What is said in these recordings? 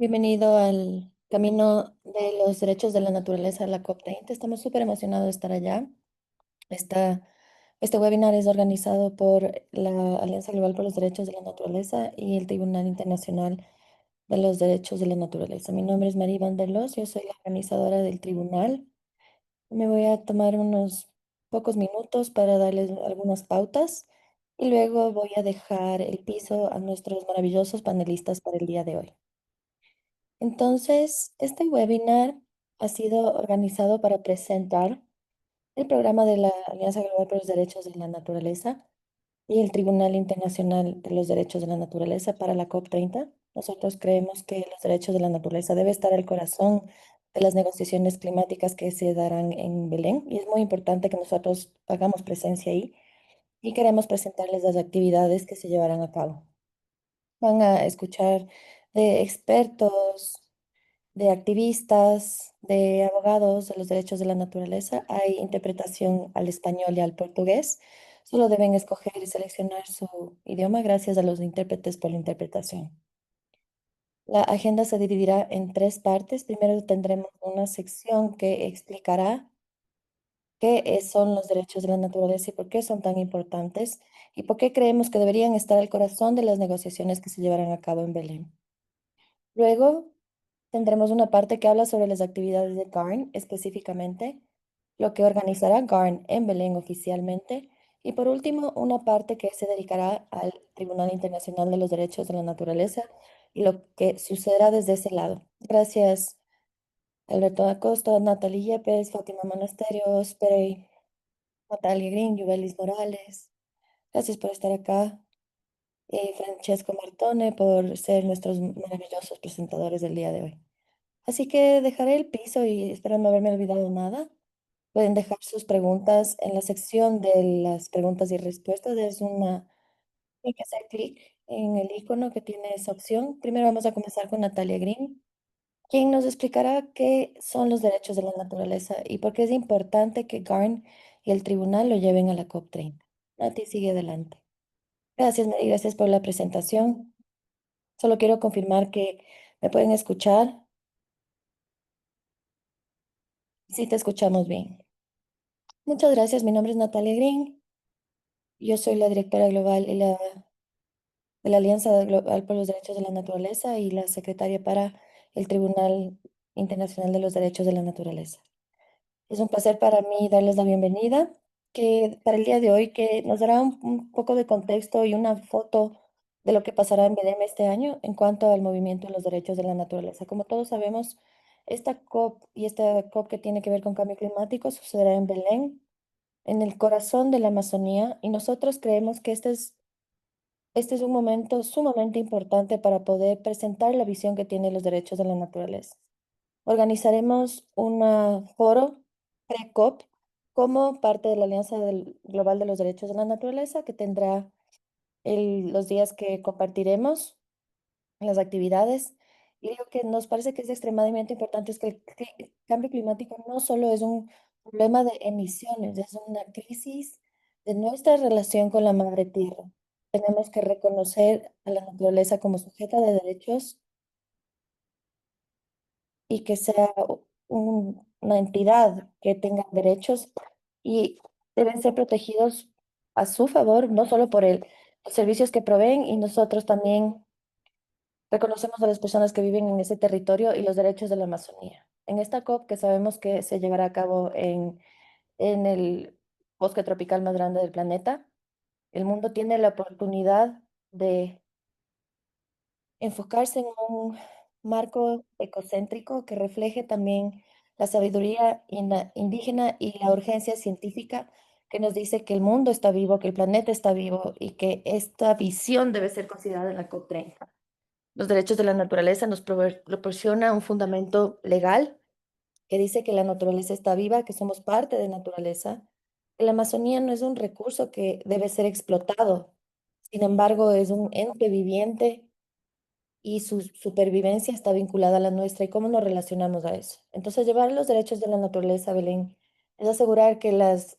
Bienvenido al Camino de los Derechos de la Naturaleza, la COP20. Estamos súper emocionados de estar allá. Esta, este webinar es organizado por la Alianza Global por los Derechos de la Naturaleza y el Tribunal Internacional de los Derechos de la Naturaleza. Mi nombre es Marie Van der Los, yo soy la organizadora del tribunal. Me voy a tomar unos pocos minutos para darles algunas pautas y luego voy a dejar el piso a nuestros maravillosos panelistas para el día de hoy. Entonces, este webinar ha sido organizado para presentar el programa de la Alianza Global por los Derechos de la Naturaleza y el Tribunal Internacional de los Derechos de la Naturaleza para la COP30. Nosotros creemos que los derechos de la naturaleza debe estar al corazón de las negociaciones climáticas que se darán en Belén y es muy importante que nosotros hagamos presencia ahí y queremos presentarles las actividades que se llevarán a cabo. Van a escuchar de expertos, de activistas, de abogados de los derechos de la naturaleza. Hay interpretación al español y al portugués. Solo deben escoger y seleccionar su idioma gracias a los intérpretes por la interpretación. La agenda se dividirá en tres partes. Primero tendremos una sección que explicará son los derechos de la naturaleza y por qué son tan importantes y por qué creemos que deberían estar al corazón de las negociaciones que se llevarán a cabo en Belén. Luego tendremos una parte que habla sobre las actividades de GARN específicamente, lo que organizará GARN en Belén oficialmente. Y por último, una parte que se dedicará al Tribunal Internacional de los Derechos de la Naturaleza y lo que sucederá desde ese lado. Gracias, Alberto Acosta, Natalie Yepes, Fátima Monasterio, Osprey, Natalia Green, Yubelis Morales. Gracias por estar acá. Y Francesco Martone por ser nuestros maravillosos presentadores del día de hoy. Así que dejaré el piso y espero no haberme olvidado nada. Pueden dejar sus preguntas en la sección de las preguntas y respuestas. Hay que hacer clic en el icono que tiene esa opción. Primero vamos a comenzar con Natalia Green, quien nos explicará qué son los derechos de la naturaleza y por qué es importante que GARN y el tribunal lo lleven a la COP30. Nati, sigue adelante. Gracias, Mary, gracias por la presentación. Solo quiero confirmar que me pueden escuchar. Sí, te escuchamos bien. Muchas gracias. Mi nombre es Natalia Green. Yo soy la directora global de la Alianza Global por los Derechos de la Naturaleza y la secretaria para el Tribunal Internacional de los Derechos de la Naturaleza. Es un placer para mí darles la bienvenida para el día de hoy, que nos dará un poco de contexto y una foto de lo que pasará en Belém este año en cuanto al movimiento de los derechos de la naturaleza. Como todos sabemos, esta COP que tiene que ver con cambio climático sucederá en Belén, en el corazón de la Amazonía, y nosotros creemos que este es un momento sumamente importante para poder presentar la visión que tiene los derechos de la naturaleza. Organizaremos un foro pre-COP como parte de la Alianza Global de los Derechos de la Naturaleza, que tendrá los días que compartiremos las actividades. Y lo que nos parece que es extremadamente importante es que el cambio climático no solo es un problema de emisiones, es una crisis de nuestra relación con la madre tierra. Tenemos que reconocer a la naturaleza como sujeta de derechos y que sea una entidad que tenga derechos y deben ser protegidos a su favor, no solo por los servicios que proveen, y nosotros también reconocemos a las personas que viven en ese territorio y los derechos de la Amazonía. En esta COP, que sabemos que se llevará a cabo en el bosque tropical más grande del planeta, el mundo tiene la oportunidad de enfocarse en un marco ecocéntrico que refleje también la sabiduría indígena y la urgencia científica que nos dice que el mundo está vivo, que el planeta está vivo y que esta visión debe ser considerada en la COP30. Los derechos de la naturaleza nos proporciona un fundamento legal que dice que la naturaleza está viva, que somos parte de naturaleza, que la Amazonía no es un recurso que debe ser explotado, sin embargo, es un ente viviente y su supervivencia está vinculada a la nuestra y cómo nos relacionamos a eso. Entonces, llevar los derechos de la naturaleza, Belén, es asegurar que las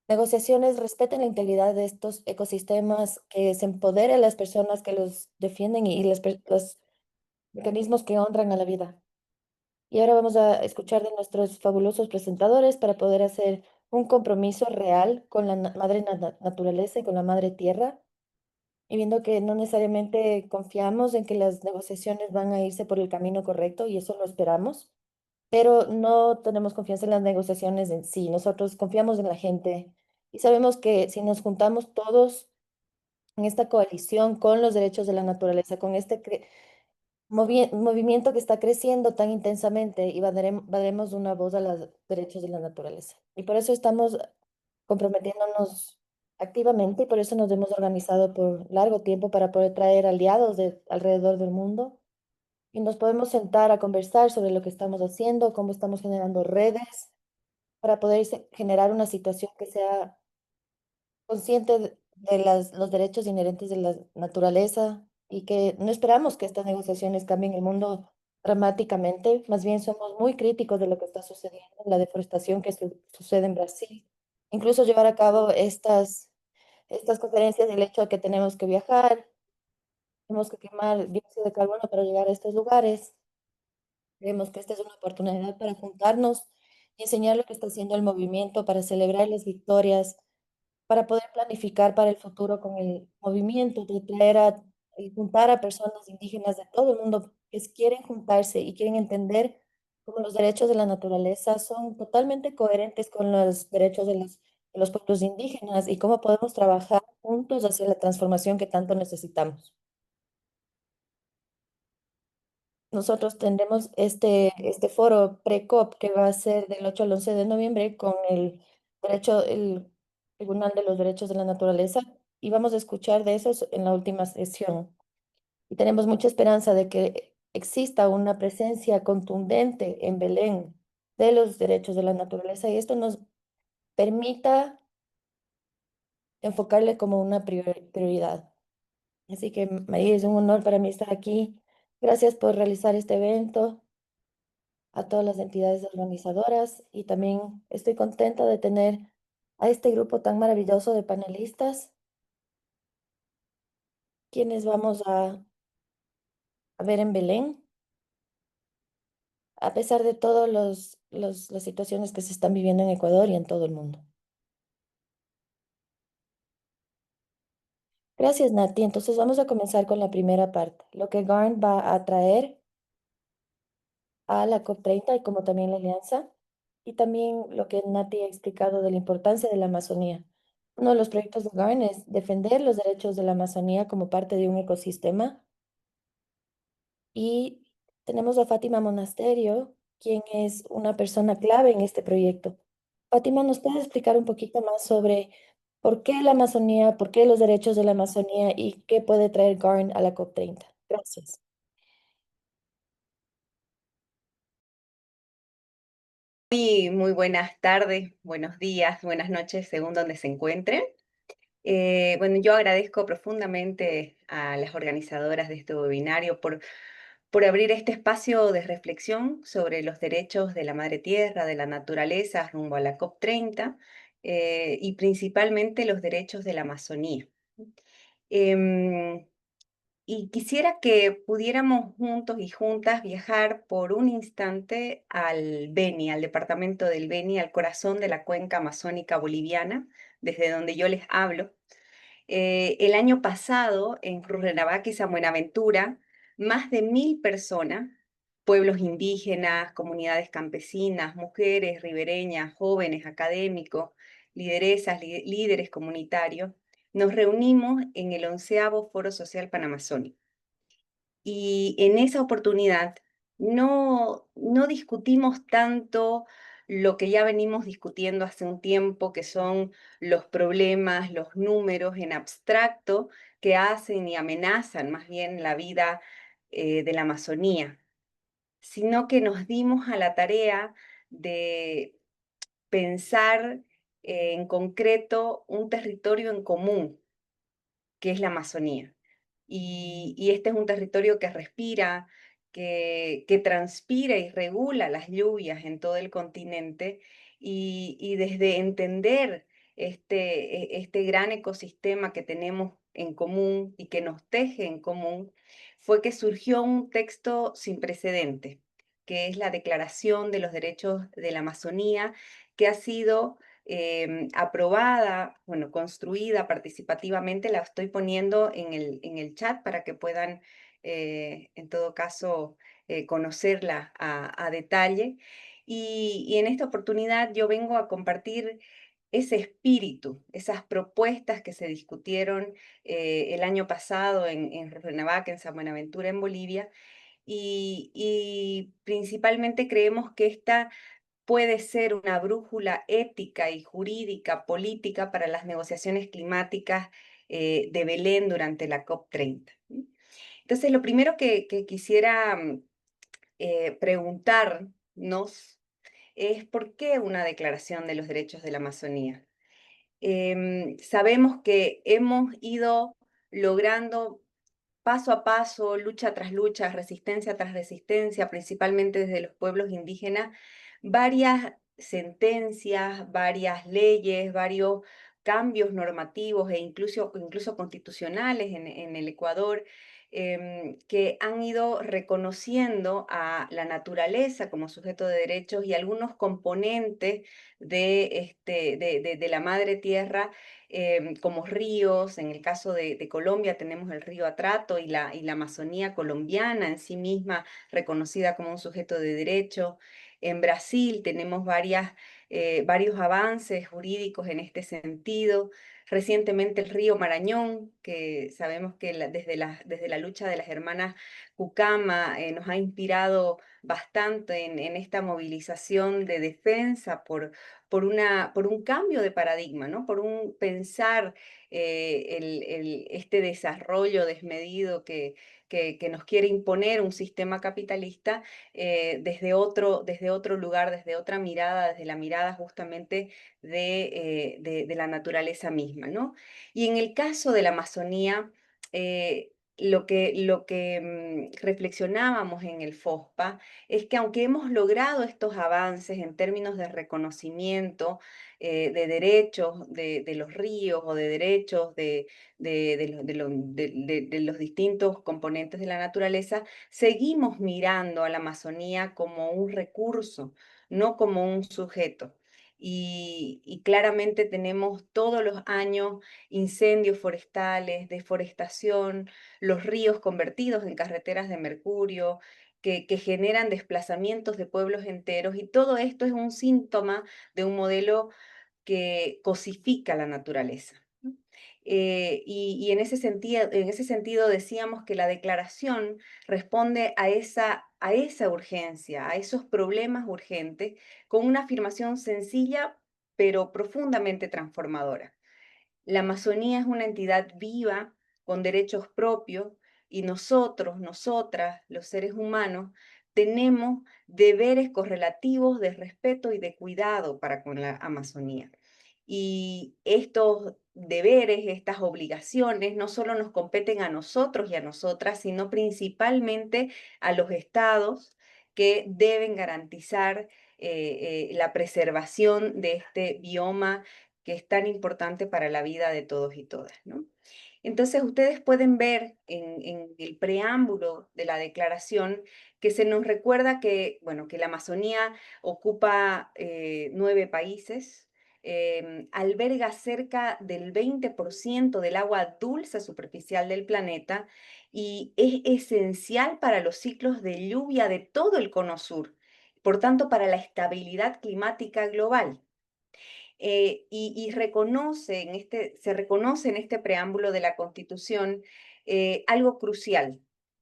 negociaciones respeten la integridad de estos ecosistemas, que se empodere a las personas que los defienden y mecanismos que honran a la vida. Y ahora vamos a escuchar de nuestros fabulosos presentadores para poder hacer un compromiso real con la madre naturaleza y con la madre tierra, y viendo que no necesariamente confiamos en que las negociaciones van a irse por el camino correcto, y eso lo esperamos, pero no tenemos confianza en las negociaciones en sí. Nosotros confiamos en la gente y sabemos que si nos juntamos todos en esta coalición con los derechos de la naturaleza, con este movimiento que está creciendo tan intensamente, y daremos una voz a los derechos de la naturaleza. Y por eso estamos comprometiéndonos activamente, y por eso nos hemos organizado por largo tiempo para poder traer aliados de alrededor del mundo, y nos podemos sentar a conversar sobre lo que estamos haciendo, cómo estamos generando redes para poder generar una situación que sea consciente de los derechos inherentes de la naturaleza, y que no esperamos que estas negociaciones cambien el mundo dramáticamente. Más bien somos muy críticos de lo que está sucediendo, la deforestación que sucede en Brasil. Incluso llevar a cabo estas conferencias, del hecho de que tenemos que viajar, tenemos que quemar dióxido de carbono para llegar a estos lugares. Creemos que esta es una oportunidad para juntarnos y enseñar lo que está haciendo el movimiento, para celebrar las victorias, para poder planificar para el futuro con el movimiento, de traer y juntar a personas indígenas de todo el mundo que quieren juntarse y quieren entender cómo los derechos de la naturaleza son totalmente coherentes con los derechos de los pueblos indígenas, y cómo podemos trabajar juntos hacia la transformación que tanto necesitamos. Nosotros tendremos este foro pre-COP que va a ser del 8 al 11 de noviembre con el Tribunal de los Derechos de la Naturaleza, y vamos a escuchar de eso en la última sesión. Y tenemos mucha esperanza de que exista una presencia contundente en Belén de los derechos de la naturaleza, y esto nos permita enfocarle como una prioridad. Así que, María, es un honor para mí estar aquí. Gracias por realizar este evento, a todas las entidades organizadoras, y también estoy contenta de tener a este grupo tan maravilloso de panelistas, quienes vamos a ver en Belén, a pesar de todas las situaciones que se están viviendo en Ecuador y en todo el mundo. Gracias, Nati. Entonces vamos a comenzar con la primera parte, lo que GARN va a traer a la COP30, y como también la alianza, y también lo que Nati ha explicado de la importancia de la Amazonía. Uno de los proyectos de GARN es defender los derechos de la Amazonía como parte de un ecosistema, y tenemos a Fátima Monasterio, quien es una persona clave en este proyecto. Fátima, ¿nos puedes explicar un poquito más sobre por qué la Amazonía, por qué los derechos de la Amazonía y qué puede traer GARN a la COP30? Gracias. Muy buenas tardes, buenos días, buenas noches, según donde se encuentren. Bueno, yo agradezco profundamente a las organizadoras de este webinario por abrir este espacio de reflexión sobre los derechos de la madre tierra, de la naturaleza, rumbo a la COP30, y principalmente los derechos de la Amazonía. Em, y quisiera que pudiéramos juntos y juntas viajar por un instante al Beni, al departamento del Beni, al corazón de la cuenca amazónica boliviana, desde donde yo les hablo. El año pasado, en Rurrenabaquis, en Buenaventura, más de 1000 personas, pueblos indígenas, comunidades campesinas, mujeres ribereñas, jóvenes, académicos, lideresas, líderes comunitarios, nos reunimos en el 11º Foro Social Panamazónico. Y en esa oportunidad no discutimos tanto lo que ya venimos discutiendo hace un tiempo, que son los problemas, los números en abstracto que hacen y amenazan más bien la vida de la Amazonía, sino que nos dimos a la tarea de pensar en concreto un territorio en común, que es la Amazonía. Y este es un territorio que respira, que transpira y regula las lluvias en todo el continente, y desde entender este gran ecosistema que tenemos en común y que nos teje en común, fue que surgió un texto sin precedente, que es la Declaración de los Derechos de la Amazonía, que ha sido aprobada, bueno, construida participativamente. La estoy poniendo en el chat para que puedan, en todo caso, conocerla a detalle. Y en esta oportunidad yo vengo a compartir ese espíritu, esas propuestas que se discutieron el año pasado en Cuernavaca, en San Buenaventura, en Bolivia, y principalmente creemos que esta puede ser una brújula ética y jurídica, política para las negociaciones climáticas de Belén durante la COP30. ¿Sí? Entonces, lo primero que quisiera preguntarnos es por qué una declaración de los derechos de la Amazonía. Sabemos que hemos ido logrando paso a paso, lucha tras lucha, resistencia tras resistencia, principalmente desde los pueblos indígenas, varias sentencias, varias leyes, varios cambios normativos e incluso constitucionales en el Ecuador, que han ido reconociendo a la naturaleza como sujeto de derechos y algunos componentes de la madre tierra como ríos. En el caso de Colombia tenemos el río Atrato y la Amazonía colombiana en sí misma reconocida como un sujeto de derecho. En Brasil tenemos varios avances jurídicos en este sentido. Recientemente el río Marañón, que sabemos que desde la lucha de las hermanas Cucama nos ha inspirado bastante en esta movilización de defensa por un cambio de paradigma, ¿no? Por un pensar este desarrollo desmedido que nos quiere imponer un sistema capitalista desde otro lugar, desde otra mirada, desde la mirada justamente de la naturaleza misma, ¿no? Y en el caso de la Amazonía, reflexionábamos en el FOSPA es que aunque hemos logrado estos avances en términos de reconocimiento de derechos de los ríos o de derechos de los distintos componentes de la naturaleza, seguimos mirando a la Amazonía como un recurso, no como un sujeto. Y claramente tenemos todos los años incendios forestales, deforestación, los ríos convertidos en carreteras de mercurio, que generan desplazamientos de pueblos enteros, y todo esto es un síntoma de un modelo que cosifica la naturaleza. ¿No? Y en ese sentido decíamos que la declaración responde a esa urgencia, a esos problemas urgentes, con una afirmación sencilla pero profundamente transformadora. La Amazonía es una entidad viva, con derechos propios, y nosotros, nosotras, los seres humanos, tenemos deberes correlativos de respeto y de cuidado para con la Amazonía. Y estos deberes, estas obligaciones, no solo nos competen a nosotros y a nosotras, sino principalmente a los estados que deben garantizar la preservación de este bioma que es tan importante para la vida de todos y todas, ¿no? Entonces, ustedes pueden ver en el preámbulo de la declaración que se nos recuerda que, bueno, que la Amazonía ocupa 9 países, alberga cerca del 20% del agua dulce superficial del planeta y es esencial para los ciclos de lluvia de todo el cono sur, por tanto, para la estabilidad climática global. Se reconoce en este preámbulo de la Constitución algo crucial,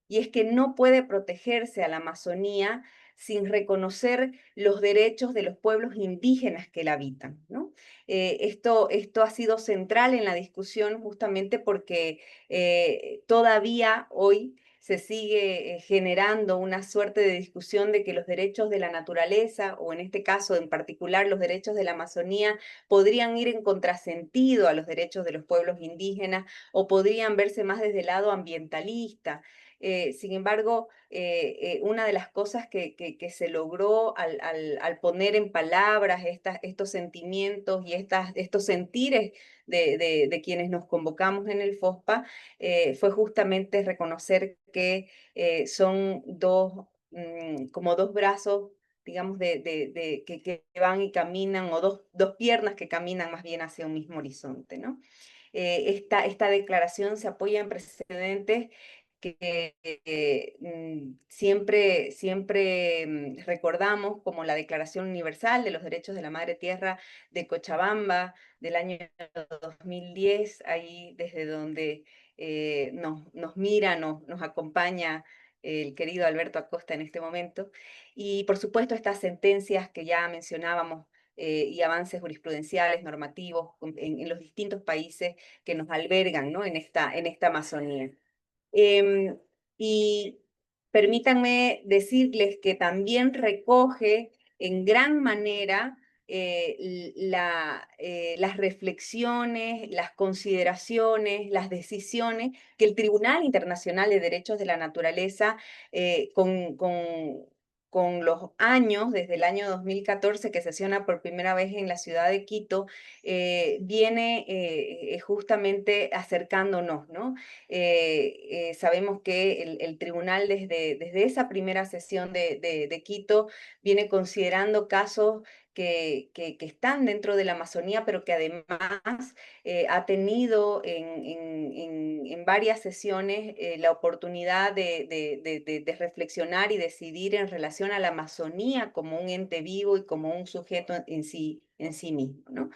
y es que no puede protegerse a la Amazonía sin reconocer los derechos de los pueblos indígenas que la habitan, ¿no? Esto ha sido central en la discusión justamente porque todavía hoy se sigue generando una suerte de discusión de que los derechos de la naturaleza, o en este caso en particular los derechos de la Amazonía, podrían ir en contrasentido a los derechos de los pueblos indígenas o podrían verse más desde el lado ambientalista. Sin embargo, una de las cosas que se logró al poner en palabras estos sentimientos y estos sentires de quienes nos convocamos en el FOSPA fue justamente reconocer que son como dos brazos, digamos, que van y caminan, o dos piernas que caminan más bien hacia un mismo horizonte, ¿no? Esta declaración se apoya en precedentes que siempre recordamos, como la Declaración Universal de los Derechos de la Madre Tierra de Cochabamba del año 2010, ahí desde donde nos mira, nos acompaña el querido Alberto Acosta en este momento, y por supuesto estas sentencias que ya mencionábamos y avances jurisprudenciales, normativos en los distintos países que nos albergan, ¿no? en esta Amazonía. Em, y permítanme decirles que también recoge en gran manera las reflexiones, las consideraciones, las decisiones que el Tribunal Internacional de Derechos de la Naturaleza, con los años, desde el año 2014 que sesiona por primera vez en la ciudad de Quito, viene justamente acercándonos, ¿no? Sabemos que el tribunal desde esa primera sesión de Quito viene considerando casos que están dentro de la Amazonía, pero que además ha tenido en varias sesiones la oportunidad de reflexionar y decidir en relación a la Amazonía como un ente vivo y como un sujeto en sí mismo, ¿no?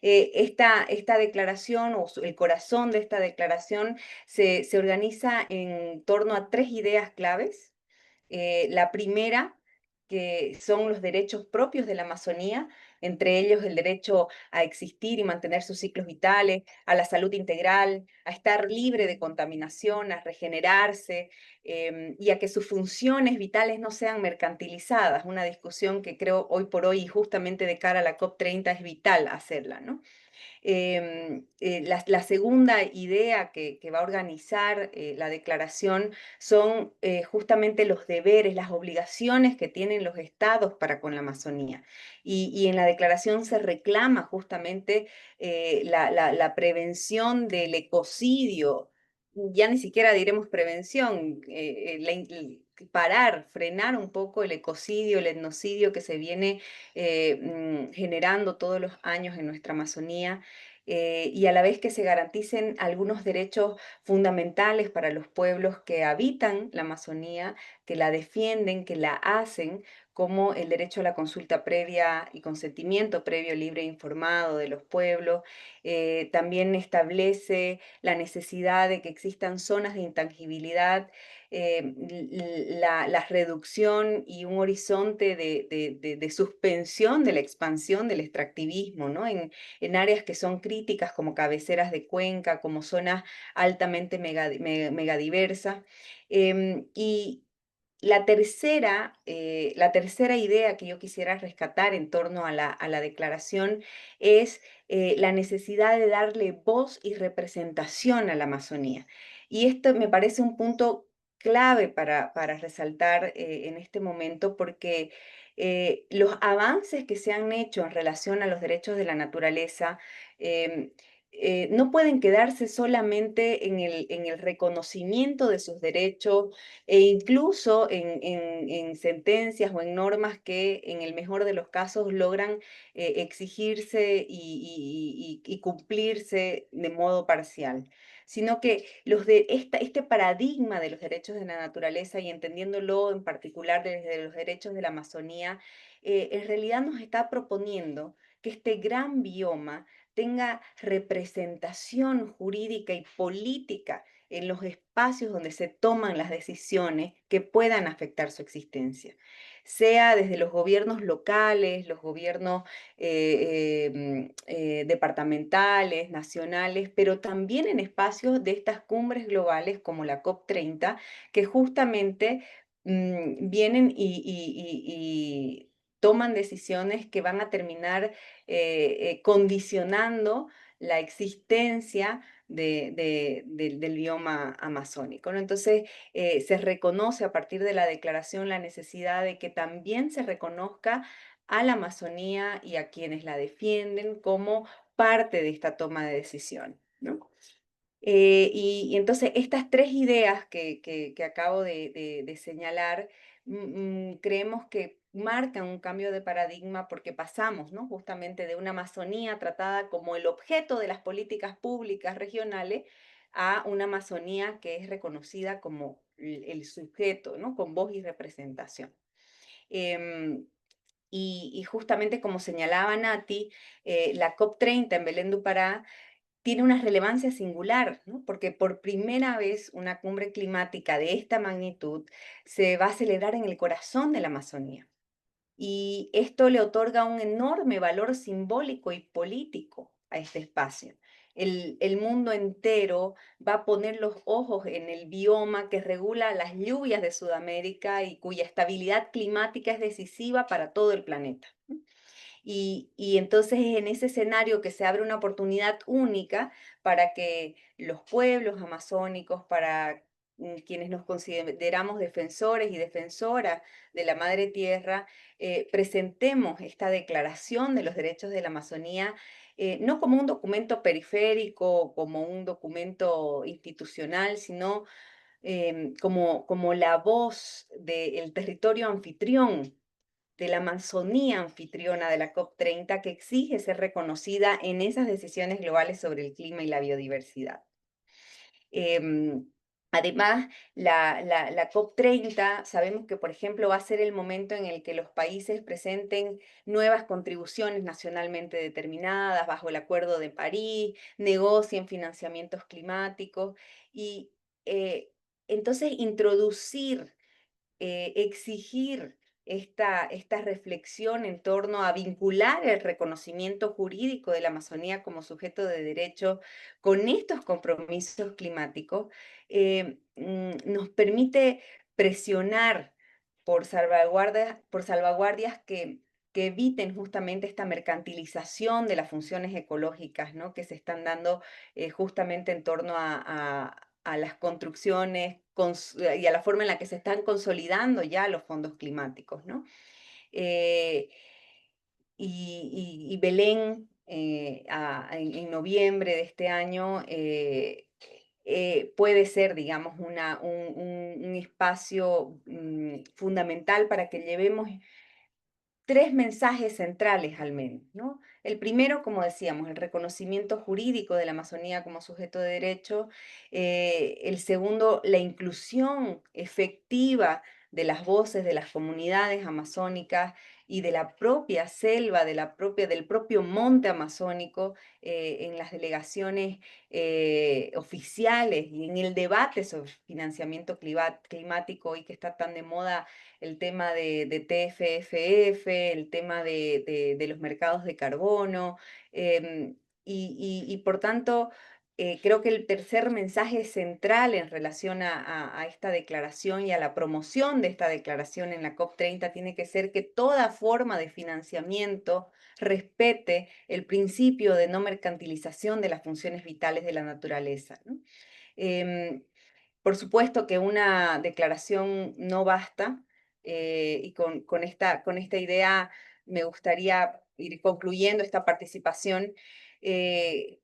Esta declaración, el corazón de esta declaración, se organiza en torno a tres ideas claves. La primera, que son los derechos propios de la Amazonía, entre ellos el derecho a existir y mantener sus ciclos vitales, a la salud integral, a estar libre de contaminación, a regenerarse y a que sus funciones vitales no sean mercantilizadas. Una discusión que creo hoy por hoy, y justamente de cara a la COP30, es vital hacerla, ¿no? La segunda idea que va a organizar la declaración son justamente los deberes, las obligaciones que tienen los estados para con la Amazonía. Y en la declaración se reclama justamente la prevención del ecocidio. Ya ni siquiera diremos prevención, parar, frenar un poco el ecocidio, el etnocidio que se viene generando todos los años en nuestra Amazonía, y a la vez que se garanticen algunos derechos fundamentales para los pueblos que habitan la Amazonía, que la defienden, que la hacen, como el derecho a la consulta previa y consentimiento previo, libre e informado de los pueblos. También establece la necesidad de que existan zonas de intangibilidad, la reducción y un horizonte de suspensión de la expansión del extractivismo, ¿no? En áreas que son críticas como cabeceras de cuenca, como zonas altamente megadiversas. Y la tercera idea que yo quisiera rescatar en torno a la declaración es la necesidad de darle voz y representación a la Amazonía. Y esto me parece un punto clave para resaltar en este momento, porque los avances que se han hecho en relación a los derechos de la naturaleza em, no pueden quedarse solamente en el reconocimiento de sus derechos, e incluso en sentencias o en normas que en el mejor de los casos logran exigirse y cumplirse de modo parcial, sino que este paradigma de los derechos de la naturaleza, y entendiéndolo en particular desde los derechos de la Amazonía, en realidad nos está proponiendo que este gran bioma tenga representación jurídica y política en los espacios donde se toman las decisiones que puedan afectar su existencia, sea desde los gobiernos locales, los gobiernos departamentales, nacionales, pero también en espacios de estas cumbres globales como la COP30, que justamente vienen y toman decisiones que van a terminar condicionando la existencia del bioma amazónico, ¿no? Entonces, se reconoce a partir de la declaración la necesidad de que también se reconozca a la Amazonía y a quienes la defienden como parte de esta toma de decisión, ¿no? Y entonces estas tres ideas que acabo de señalar, creemos que marcan un cambio de paradigma porque pasamos, ¿no? Justamente de una Amazonía tratada como el objeto de las políticas públicas regionales a una Amazonía que es reconocida como el sujeto, ¿no? Con voz y representación. Em, y justamente como señalaba Nati, la COP30 en Belén do Pará tiene una relevancia singular, ¿no? Porque por primera vez una cumbre climática de esta magnitud se va a celebrar en el corazón de la Amazonía. Y esto le otorga un enorme valor simbólico y político a este espacio. El mundo entero va a poner los ojos en el bioma que regula las lluvias de Sudamérica y cuya estabilidad climática es decisiva para todo el planeta. Y entonces es en ese escenario que se abre una oportunidad única para que los pueblos amazónicos, para quienes nos consideramos defensores y defensoras de la madre tierra, presentemos esta declaración de los derechos de la Amazonía, no como un documento periférico, como un documento institucional, sino como la voz del territorio anfitrión de la Amazonía anfitriona de la COP30 que exige ser reconocida en esas decisiones globales sobre el clima y la biodiversidad. Em, Además, la COP30 sabemos que, por ejemplo, va a ser el momento en el que los países presenten nuevas contribuciones nacionalmente determinadas bajo el Acuerdo de París, negocien financiamientos climáticos y entonces introducir exigir esta reflexión en torno a vincular el reconocimiento jurídico de la Amazonía como sujeto de derecho con estos compromisos climáticos, nos permite presionar por salvaguardias que eviten justamente esta mercantilización de las funciones ecológicas, ¿no? Que se están dando justamente en torno a las construcciones y a la forma en la que se están consolidando ya los fondos climáticos, ¿no? Eh, y Belén, en noviembre de este año, puede ser, digamos, un espacio fundamental para que llevemos tres mensajes centrales al menos, ¿no? El primero, como decíamos, el reconocimiento jurídico de la Amazonía como sujeto de derecho. El segundo, la inclusión efectiva de las voces de las comunidades amazónicas y de la propia selva, del propio monte amazónico en las delegaciones oficiales y en el debate sobre financiamiento climático hoy que está tan de moda el tema de TFFF, el tema de los mercados de carbono, y por tanto, creo que el tercer mensaje central en relación a esta declaración y a la promoción de esta declaración en la COP30 tiene que ser que toda forma de financiamiento respete el principio de no mercantilización de las funciones vitales de la naturaleza, ¿no? Em, por supuesto que una declaración no basta, y con esta idea me gustaría ir concluyendo esta participación. eh,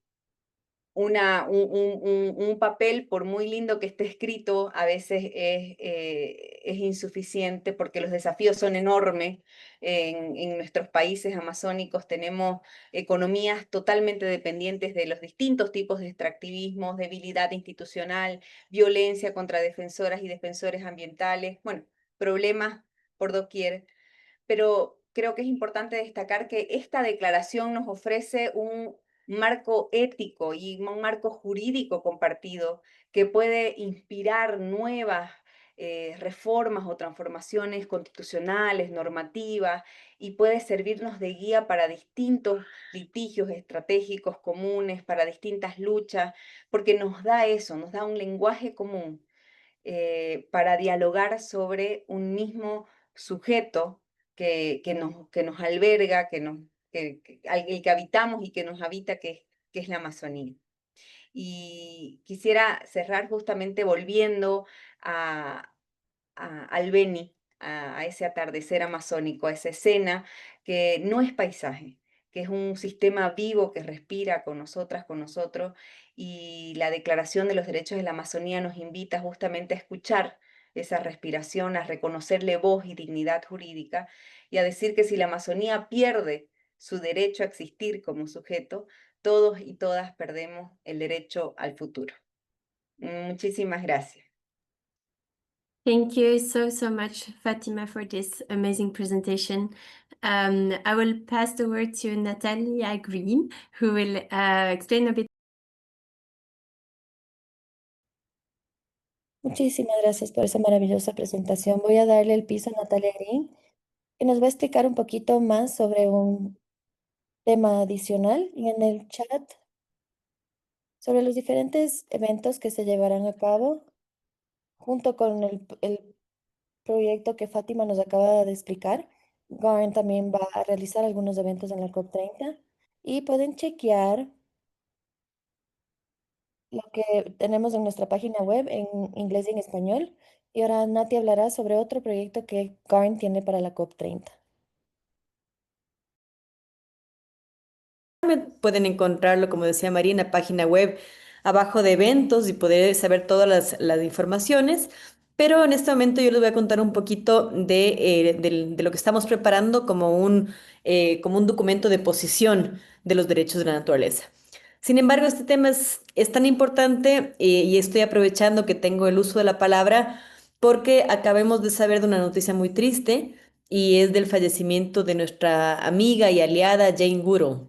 un papel, por muy lindo que esté escrito, a veces es insuficiente porque los desafíos son enormes. En nuestros países amazónicos tenemos economías totalmente dependientes de los distintos tipos de extractivismos, debilidad institucional, violencia contra defensoras y defensores ambientales, bueno, problemas por doquier, pero creo que es importante destacar que esta declaración nos ofrece un marco ético y un marco jurídico compartido que puede inspirar nuevas reformas o transformaciones constitucionales, normativas, y puede servirnos de guía para distintos litigios estratégicos comunes, para distintas luchas, porque nos da eso, nos da un lenguaje común para dialogar sobre un mismo sujeto que nos alberga, el que habitamos y que nos habita, que es la Amazonía. Y quisiera cerrar justamente volviendo al Beni, a ese atardecer amazónico, a esa escena que no es paisaje, que es un sistema vivo que respira con nosotras, con nosotros, y la Declaración de los Derechos de la Amazonía nos invita justamente a escuchar esa respiración, a reconocerle voz y dignidad jurídica, y a decir que si la Amazonía pierde su derecho a existir como sujeto, todos y todas perdemos el derecho al futuro. Muchísimas gracias. Thank you so much, Fatima, for this amazing presentation. I will pass the word to Natalia Green, who will explain a bit. Muchísimas gracias por esa maravillosa presentación. Voy a darle el piso a Natalia Green, que nos va a explicar un poquito más sobre un tema adicional y en el chat sobre los diferentes eventos que se llevarán a cabo junto con el proyecto que Fátima nos acaba de explicar. Goran también va a realizar algunos eventos en la COP30 y pueden chequear lo que tenemos en nuestra página web en inglés y en español. Y ahora Nati hablará sobre otro proyecto que Goran tiene para la COP30. Pueden encontrarlo, como decía María, en la página web abajo de eventos y poder saber todas las informaciones. Pero en este momento yo les voy a contar un poquito de lo que estamos preparando como un documento de posición de los derechos de la naturaleza. Sin embargo, este tema es tan importante y estoy aprovechando que tengo el uso de la palabra porque acabemos de saber de una noticia muy triste y es del fallecimiento de nuestra amiga y aliada Jane Goodall.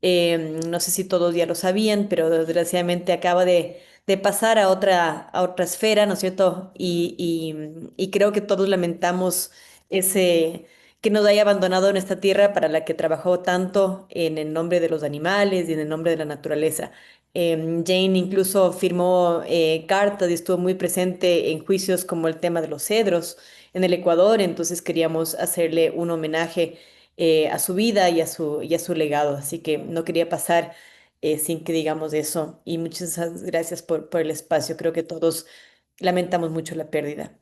No sé si todos ya lo sabían, pero desgraciadamente acaba de pasar a otra esfera, ¿no es cierto? Y creo que todos lamentamos ese, que nos haya abandonado en esta tierra para la que trabajó tanto en el nombre de los animales y en el nombre de la naturaleza. Jane incluso firmó cartas y estuvo muy presente en juicios como el tema de los cedros en el Ecuador, entonces queríamos hacerle un homenaje a su vida y a su legado. Así que no quería pasar sin que digamos eso. Y muchas gracias por el espacio. Creo que todos lamentamos mucho la pérdida.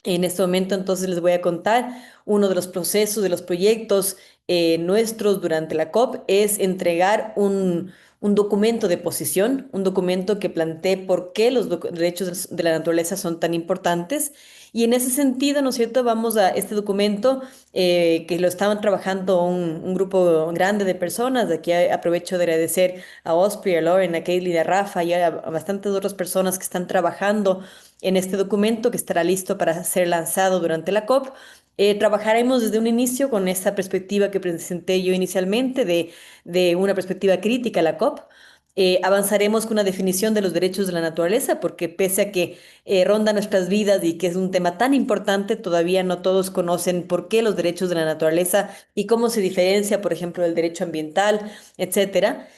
En este momento entonces les voy a contar uno de los procesos, de los proyectos nuestros durante la COP es entregar un documento de posición, un documento que plantee por qué los derechos de la naturaleza son tan importantes. Y en ese sentido, ¿no es cierto? Vamos a este documento que lo estaban trabajando un grupo grande de personas. De aquí aprovecho de agradecer a Osprey, a Lauren, a Kaylee, a Rafa y a bastantes otras personas que están trabajando en este documento que estará listo para ser lanzado durante la COP. Trabajaremos desde un inicio con esta perspectiva que presenté yo inicialmente de una perspectiva crítica a la COP. Avanzaremos con una definición de los derechos de la naturaleza, porque pese a que ronda nuestras vidas y que es un tema tan importante, todavía no todos conocen por qué los derechos de la naturaleza y cómo se diferencia, por ejemplo, del derecho ambiental, etcétera.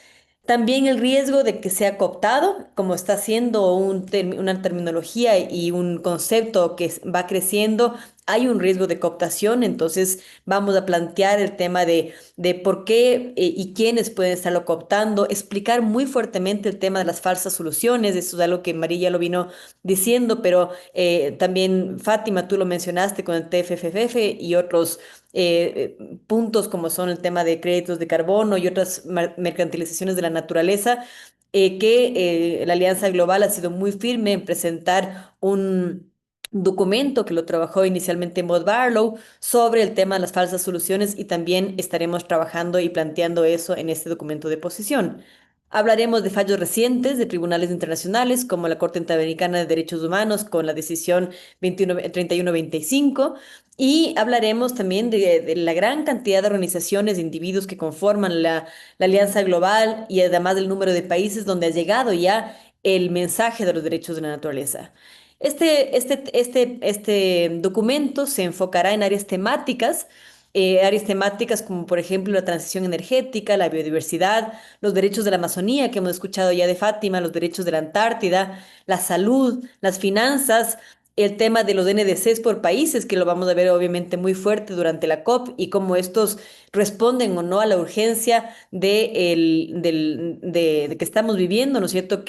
También el riesgo de que sea cooptado, como está siendo una terminología y un concepto que va creciendo, hay un riesgo de cooptación, entonces vamos a plantear el tema de por qué y quiénes pueden estarlo cooptando, explicar muy fuertemente el tema de las falsas soluciones, eso es algo que María lo vino diciendo, pero también Fátima, tú lo mencionaste con el TFFF y otros puntos como son el tema de créditos de carbono y otras mercantilizaciones de la naturaleza, la Alianza Global ha sido muy firme en presentar un documento que lo trabajó inicialmente Maud Barlow sobre el tema de las falsas soluciones y también estaremos trabajando y planteando eso en este documento de posición. Hablaremos de fallos recientes de tribunales internacionales como la Corte Interamericana de Derechos Humanos con la decisión 3125 y hablaremos también de la gran cantidad de organizaciones, de individuos que conforman la Alianza Global y además del número de países donde ha llegado ya el mensaje de los derechos de la naturaleza. Este documento se enfocará en áreas temáticas como por ejemplo la transición energética, la biodiversidad, los derechos de la Amazonía, que hemos escuchado ya de Fátima, los derechos de la Antártida, la salud, las finanzas el tema de los NDCs por países, que lo vamos a ver obviamente muy fuerte durante la COP, y cómo estos responden o no a la urgencia de que estamos viviendo, ¿no es cierto?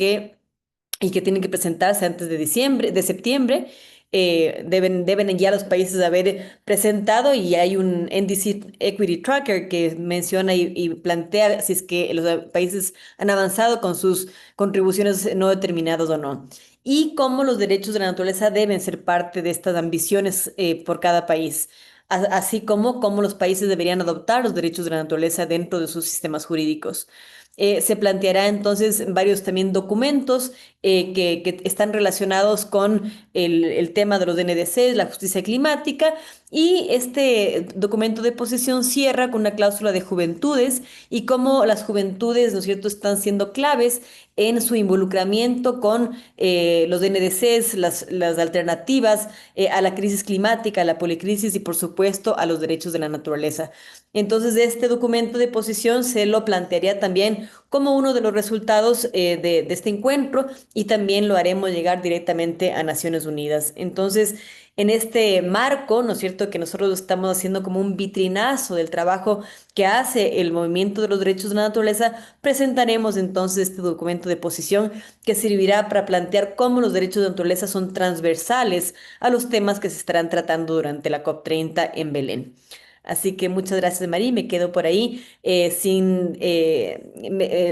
Y que tienen que presentarse antes de septiembre. Deben ya los países haber presentado, y hay un NDC Equity Tracker que menciona y plantea si es que los países han avanzado con sus contribuciones no determinadas o no, y cómo los derechos de la naturaleza deben ser parte de estas ambiciones por cada país, así como cómo los países deberían adoptar los derechos de la naturaleza dentro de sus sistemas jurídicos. Se planteará entonces varios también documentos que están relacionados con el tema de los NDCs, la justicia climática, y este documento de posición cierra con una cláusula de juventudes y cómo las juventudes, ¿no es cierto?, están siendo claves en su involucramiento con los NDCs, las alternativas a la crisis climática, a la policrisis y por supuesto a los derechos de la naturaleza. Entonces, este documento de posición se lo plantearía también como uno de los resultados de este encuentro, y también lo haremos llegar directamente a Naciones Unidas. Entonces, en este marco, ¿no es cierto?, que nosotros estamos haciendo como un vitrinazo del trabajo que hace el movimiento de los derechos de la naturaleza, presentaremos entonces este documento de posición que servirá para plantear cómo los derechos de la naturaleza son transversales a los temas que se estarán tratando durante la COP30 en Belén. Así que muchas gracias, Marí. Me quedo por ahí sin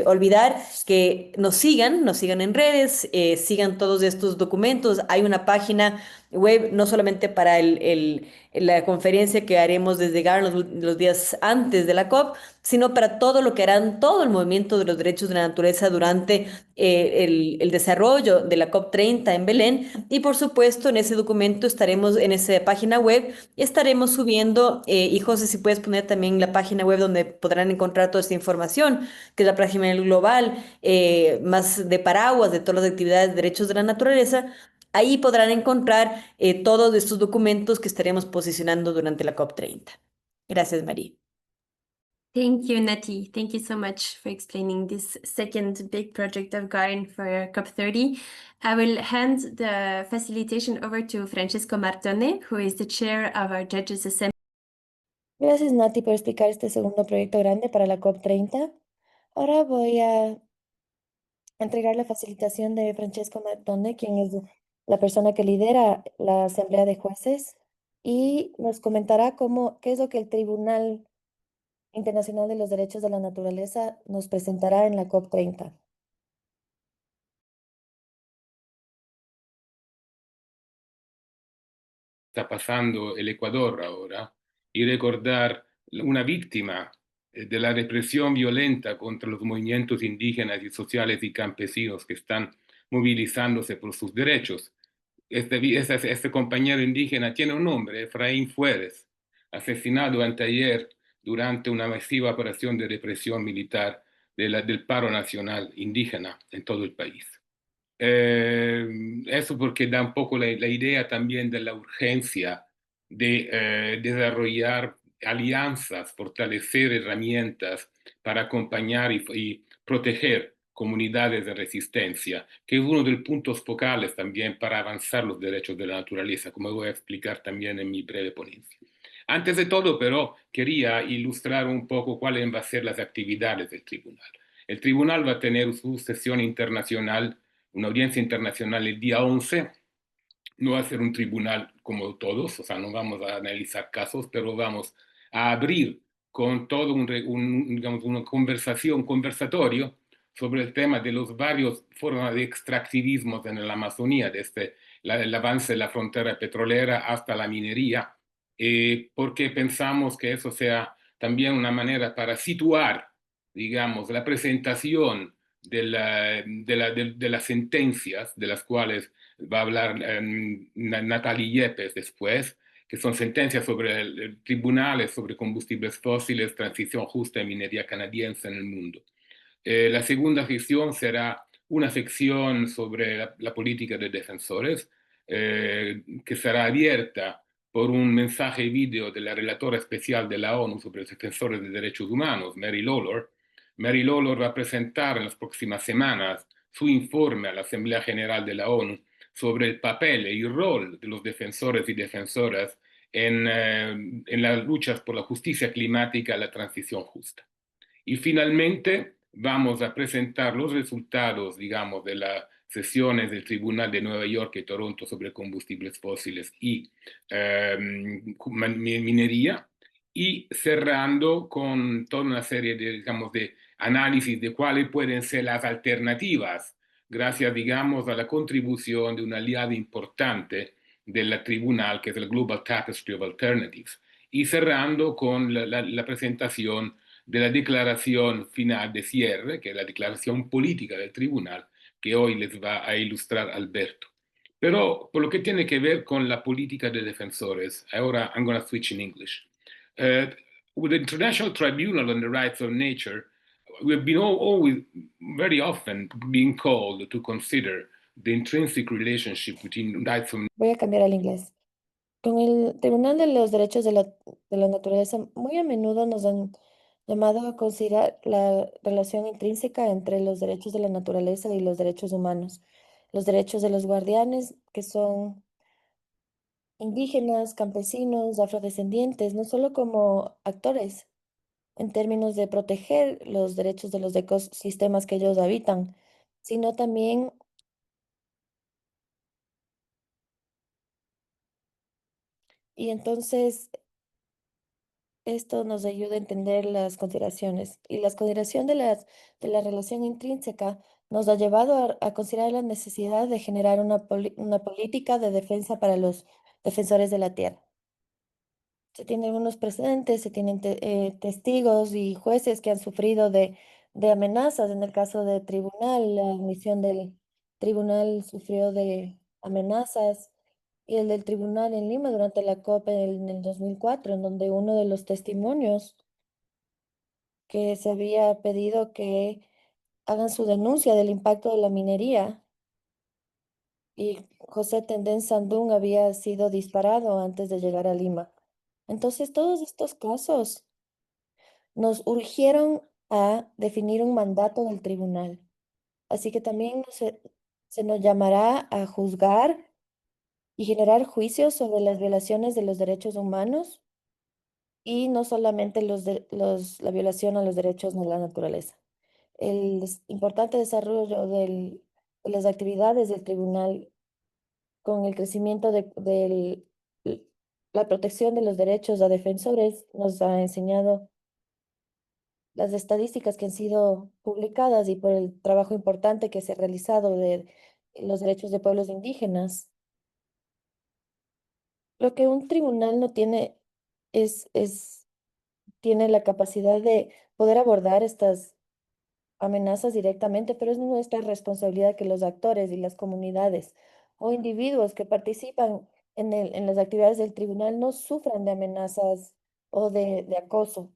olvidar que nos sigan en redes, sigan todos estos documentos. Hay una página web no solamente para la conferencia que haremos desde GAR los días antes de la COP, sino para todo lo que harán todo el movimiento de los derechos de la naturaleza durante el desarrollo de la COP30 en Belén. Y por supuesto, en ese documento estaremos, en esa página web, estaremos subiendo, y José, si puedes poner también la página web donde podrán encontrar toda esta información, que es la página global, más de paraguas de todas las actividades de derechos de la naturaleza. Ahí podrán encontrar todos estos documentos que estaremos posicionando durante la COP30. Gracias, María. Thank you, Nati. Thank you so much for explaining this second big project of GARN for COP30. I will hand the facilitation over to Francesco Martone, who is the chair of our Judges Assembly. Gracias, Nati, por explicar este segundo proyecto grande para la COP30. Ahora voy a entregar la facilitación de Francesco Martone, quien es la persona que lidera la Asamblea de Jueces, y nos comentará qué es lo que el Tribunal Internacional de los Derechos de la Naturaleza nos presentará en la COP30. Está pasando el Ecuador ahora, y recordar una víctima de la represión violenta contra los movimientos indígenas y sociales y campesinos que están movilizándose por sus derechos. Este compañero indígena tiene un nombre, Efraín Fuérez, asesinado anteayer durante una masiva operación de represión militar del paro nacional indígena en todo el país. Eso porque da un poco la idea también de la urgencia de desarrollar alianzas, fortalecer herramientas para acompañar y proteger comunidades de resistencia, que es uno de los puntos focales también para avanzar los derechos de la naturaleza, como voy a explicar también en mi breve ponencia. Antes de todo, pero, quería ilustrar un poco cuáles van a ser las actividades del tribunal. El tribunal va a tener su sesión internacional, una audiencia internacional el día 11. No va a ser un tribunal como todos, o sea, no vamos a analizar casos, pero vamos a abrir con todo digamos, una conversación, un conversatorio sobre el tema de los varios formas de extractivismo en la Amazonía, desde el avance de la frontera petrolera hasta la minería, porque pensamos que eso sea también una manera para situar, digamos, la presentación de las sentencias de las cuales va a hablar Natalie Yepes después, que son sentencias sobre tribunales sobre combustibles fósiles, transición justa y minería canadiense en el mundo. La segunda sección será una sección sobre la política de defensores, que será abierta por un mensaje vídeo de la relatora especial de la ONU sobre los defensores de derechos humanos, Mary Lawlor. Mary Lawlor va a presentar en las próximas semanas su informe a la Asamblea General de la ONU sobre el papel y rol de los defensores y defensoras en las luchas por la justicia climática y la transición justa. Y finalmente vamos a presentar los resultados, digamos, de las sesiones del Tribunal de Nueva York y Toronto sobre combustibles fósiles y minería, y cerrando con toda una serie de, digamos, de análisis de cuáles pueden ser las alternativas, gracias, digamos, a la contribución de un aliado importante del tribunal, que es el Global Tapestry of Alternatives, y cerrando con la presentación de la declaración final de cierre, que es la declaración política del tribunal, que hoy les va a ilustrar Alberto. Pero por lo que tiene que ver con la política de defensores, ahora I'm going to switch in English. With the International Tribunal on the Rights of Nature, we've been always, very often, being called to consider the intrinsic relationship between rights of. Voy a cambiar al inglés. Con el Tribunal de los Derechos de la Naturaleza, muy a menudo nos han llamado a considerar la relación intrínseca entre los derechos de la naturaleza y los derechos humanos. Los derechos de los guardianes, que son indígenas, campesinos, afrodescendientes, no solo como actores en términos de proteger los derechos de los ecosistemas que ellos habitan, sino también, y entonces esto nos ayuda a entender las consideraciones. Y la consideración de la relación intrínseca nos ha llevado a considerar la necesidad de generar una política de defensa para los defensores de la tierra. Se tienen algunos precedentes, se tienen testigos y jueces que han sufrido de amenazas. En el caso del tribunal, la admisión del tribunal sufrió de amenazas, y el del tribunal en Lima durante la COP en el 2004, en donde uno de los testimonios que se había pedido que hagan su denuncia del impacto de la minería, y José Tendén Sandún había sido disparado antes de llegar a Lima. Entonces, todos estos casos nos urgieron a definir un mandato del tribunal. Así que también se nos llamará a juzgar y generar juicios sobre las violaciones de los derechos humanos, y no solamente la violación a los derechos de la naturaleza. El importante desarrollo de las actividades del tribunal con el crecimiento l- la protección de los derechos a defensores nos ha enseñado las estadísticas que han sido publicadas, y por el trabajo importante que se ha realizado de los derechos de pueblos indígenas. Lo que un tribunal no tiene tiene la capacidad de poder abordar estas amenazas directamente, pero es nuestra responsabilidad que los actores y las comunidades o individuos que participan en las actividades del tribunal no sufran de amenazas o de acoso.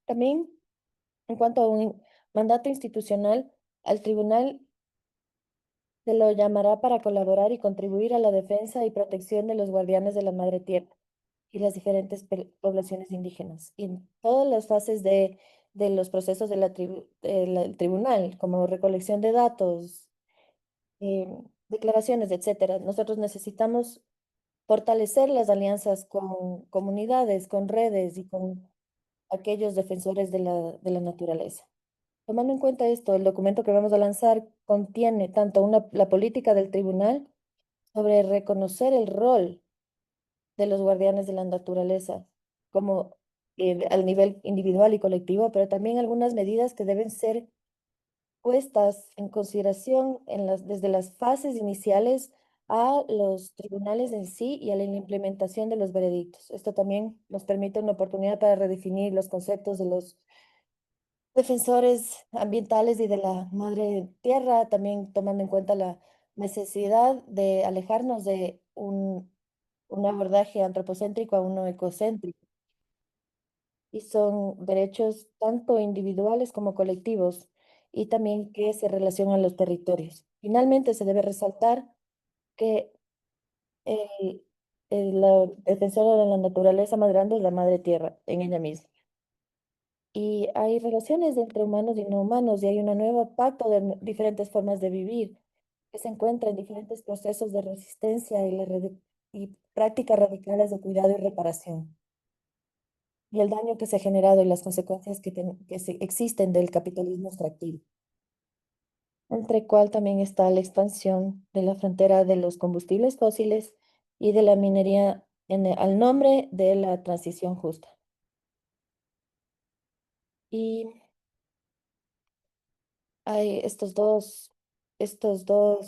También, en cuanto a un mandato institucional, al tribunal se lo llamará para colaborar y contribuir a la defensa y protección de los guardianes de la madre tierra y las diferentes poblaciones indígenas, y en todas las fases de los procesos del tribunal, como recolección de datos, eh, declaraciones, etcétera. Nosotros necesitamos fortalecer las alianzas con comunidades, con redes y con aquellos defensores de la naturaleza. Tomando en cuenta esto, el documento que vamos a lanzar contiene tanto la política del tribunal sobre reconocer el rol de los guardianes de la naturaleza, como al nivel individual y colectivo, pero también algunas medidas que deben ser puestas en consideración desde las fases iniciales a los tribunales en sí y a la implementación de los veredictos. Esto también nos permite una oportunidad para redefinir los conceptos de los defensores ambientales y de la madre tierra, también tomando en cuenta la necesidad de alejarnos de un abordaje antropocéntrico a uno ecocéntrico. Y son derechos tanto individuales como colectivos, y también que se relacionan a los territorios. Finalmente, se debe resaltar que el, la defensora de la naturaleza más grande es la madre tierra en ella misma. Y hay relaciones entre humanos y no humanos, y hay una nueva pacto de diferentes formas de vivir que se encuentra en diferentes procesos de resistencia y prácticas radicales de cuidado y reparación, y el daño que se ha generado y las consecuencias que existen del capitalismo extractivo, entre cual también está la expansión de la frontera de los combustibles fósiles y de la minería al nombre de la transición justa. Y hay estos dos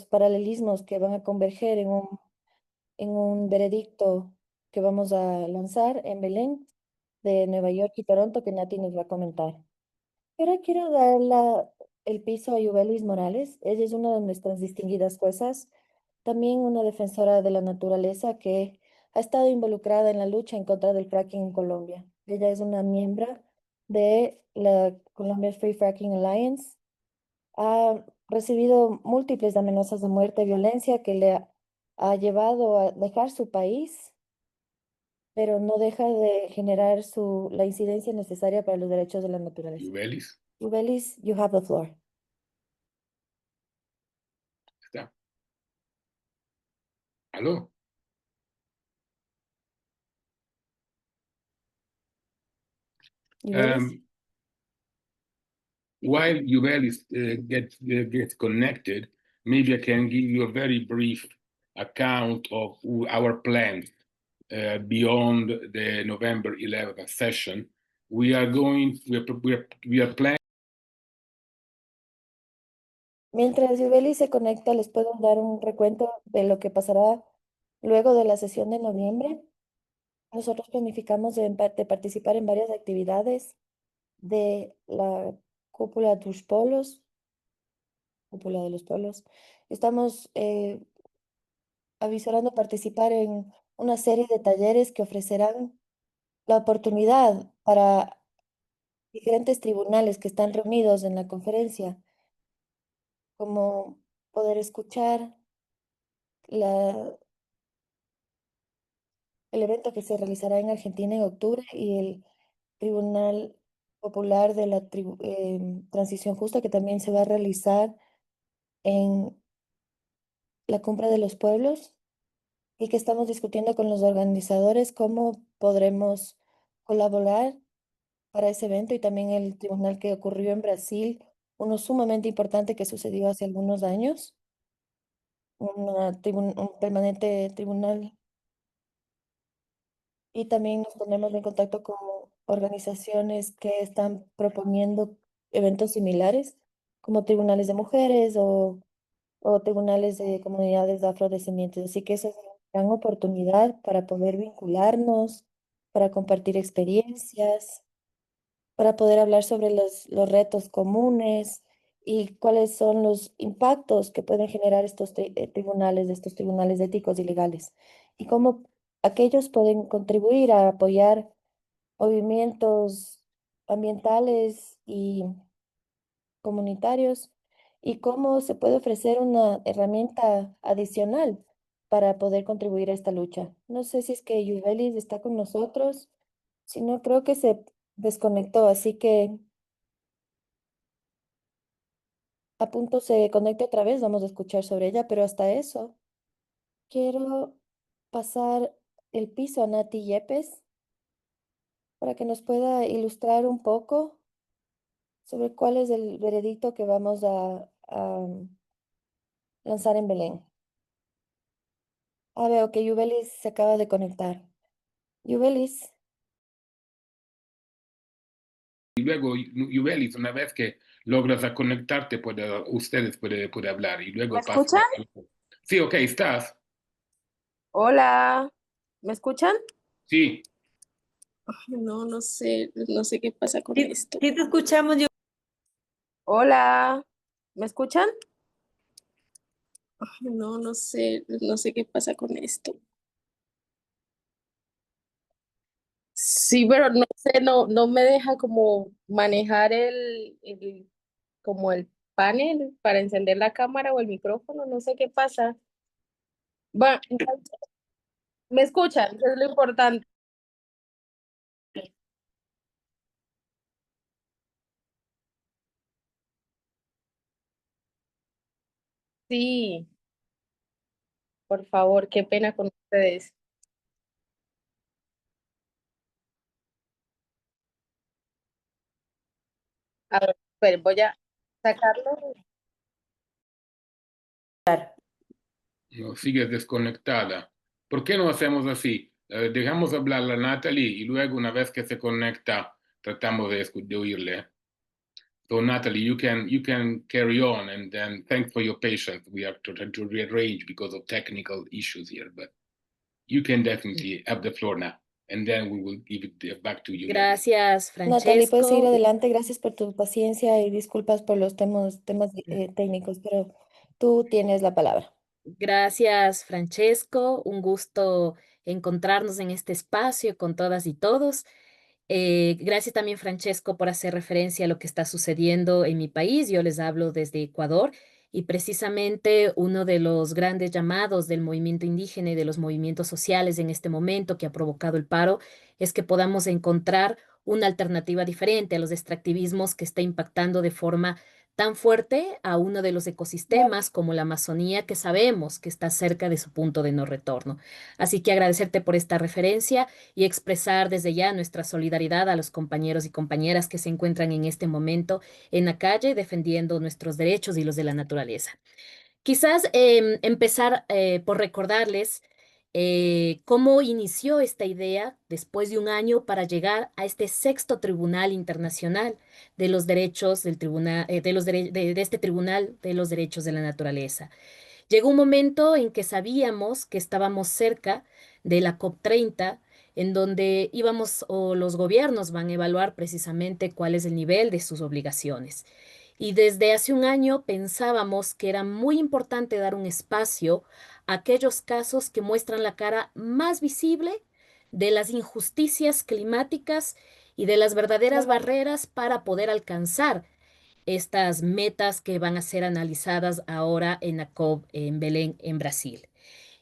paralelismos que van a converger en un veredicto que vamos a lanzar en Belén, de Nueva York y Toronto, que Nati nos va a comentar. Ahora quiero dar el piso a Yubelis Morales. Ella es una de nuestras distinguidas juezas, también una defensora de la naturaleza que ha estado involucrada en la lucha en contra del fracking en Colombia. Ella es una miembro de la Colombia Free Fracking Alliance. Ha recibido múltiples amenazas de muerte y violencia que ha llevado a dejar su país, pero no deja de generar la incidencia necesaria para los derechos de la naturaleza. Yubelis, Yubelis, you have the floor. está. ¿Aló? Yubelis. While Yubelis gets connected, maybe I can give you a very brief account of our plans beyond the November 11th session. We are planning. Mientras Yubelis se conecta, les puedo dar un recuento de lo que pasará luego de la sesión de noviembre. Nosotros planificamos de participar en varias actividades de la cúpula de los pueblos, cúpula de los pueblos. Estamos avisorando participar en una serie de talleres que ofrecerán la oportunidad para diferentes tribunales que están reunidos en la conferencia, como poder escuchar el evento que se realizará en Argentina en octubre y el Tribunal Popular de la Transición Justa, que también se va a realizar en la Cumbre de los Pueblos, y que estamos discutiendo con los organizadores cómo podremos colaborar para ese evento, y también el tribunal que ocurrió en Brasil, uno sumamente importante que sucedió hace algunos años, un permanente tribunal. Y también nos ponemos en contacto con organizaciones que están proponiendo eventos similares, como tribunales de mujeres o tribunales de comunidades afrodescendientes. Así que esa es una gran oportunidad para poder vincularnos, para compartir experiencias, para poder hablar sobre los retos comunes y cuáles son los impactos que pueden generar estos tribunales éticos y legales, y cómo aquellos pueden contribuir a apoyar movimientos ambientales y comunitarios, y cómo se puede ofrecer una herramienta adicional para poder contribuir a esta lucha. No sé si es que Yuvelis está con nosotros, si no, creo que se desconectó, así que a punto se conecte otra vez, vamos a escuchar sobre ella, pero hasta eso quiero pasar el piso a Nati Yepes para que nos pueda ilustrar un poco sobre cuál es el veredicto que vamos a lanzar en Belén. Veo que Yubelis se acaba de conectar. Yubelis, Y luego, Yubelis, una vez que logras a conectarte, puede hablar y ¿Me luego pasa. escuchan? Sí, ok, estás. Hola, ¿me escuchan? Sí, No, no sé, no sé qué pasa con Sí, esto. sí te escuchamos, yo. Hola, ¿me escuchan? No, no sé, no sé qué pasa con esto. Sí, pero no sé, no me deja como manejar como el panel para encender la cámara o el micrófono, no sé qué pasa. Bueno, ¿me escuchan? Eso es lo importante. Sí. Por favor, qué pena con ustedes. A ver, esperen, voy a sacarlo. No, sigues desconectada. ¿Por qué no hacemos así? Dejamos hablar a Natalie y luego una vez que se conecta tratamos de oírle. So Natalie, you can carry on, and then thanks for your patience. We have to rearrange because of technical issues here, but you can definitely have the floor now, and then we will give it back to you. Gracias, Natalie, puedes seguir Francesco. adelante. Gracias por tu paciencia y disculpas por los temas técnicos, pero tú tienes la palabra. Gracias, Francesco. Un gusto encontrarnos en este espacio con todas y todos. Gracias también, Francesco, por hacer referencia a lo que está sucediendo en mi país. Yo les hablo desde Ecuador y precisamente uno de los grandes llamados del movimiento indígena y de los movimientos sociales en este momento que ha provocado el paro es que podamos encontrar una alternativa diferente a los extractivismos que está impactando de forma tan fuerte a uno de los ecosistemas como la Amazonía, que sabemos que está cerca de su punto de no retorno. Así que agradecerte por esta referencia y expresar desde ya nuestra solidaridad a los compañeros y compañeras que se encuentran en este momento en la calle defendiendo nuestros derechos y los de la naturaleza. Quizás empezar por recordarles cómo inició esta idea después de un año para llegar a este sexto Tribunal Internacional de los Derechos del Tribunal, de este Tribunal de los Derechos de la Naturaleza. Llegó un momento en que sabíamos que estábamos cerca de la COP30, en donde íbamos o los gobiernos van a evaluar precisamente cuál es el nivel de sus obligaciones. Y desde hace un año pensábamos que era muy importante dar un espacio a aquellos casos que muestran la cara más visible de las injusticias climáticas y de las verdaderas barreras para poder alcanzar estas metas que van a ser analizadas ahora en la COP en Belén, en Brasil.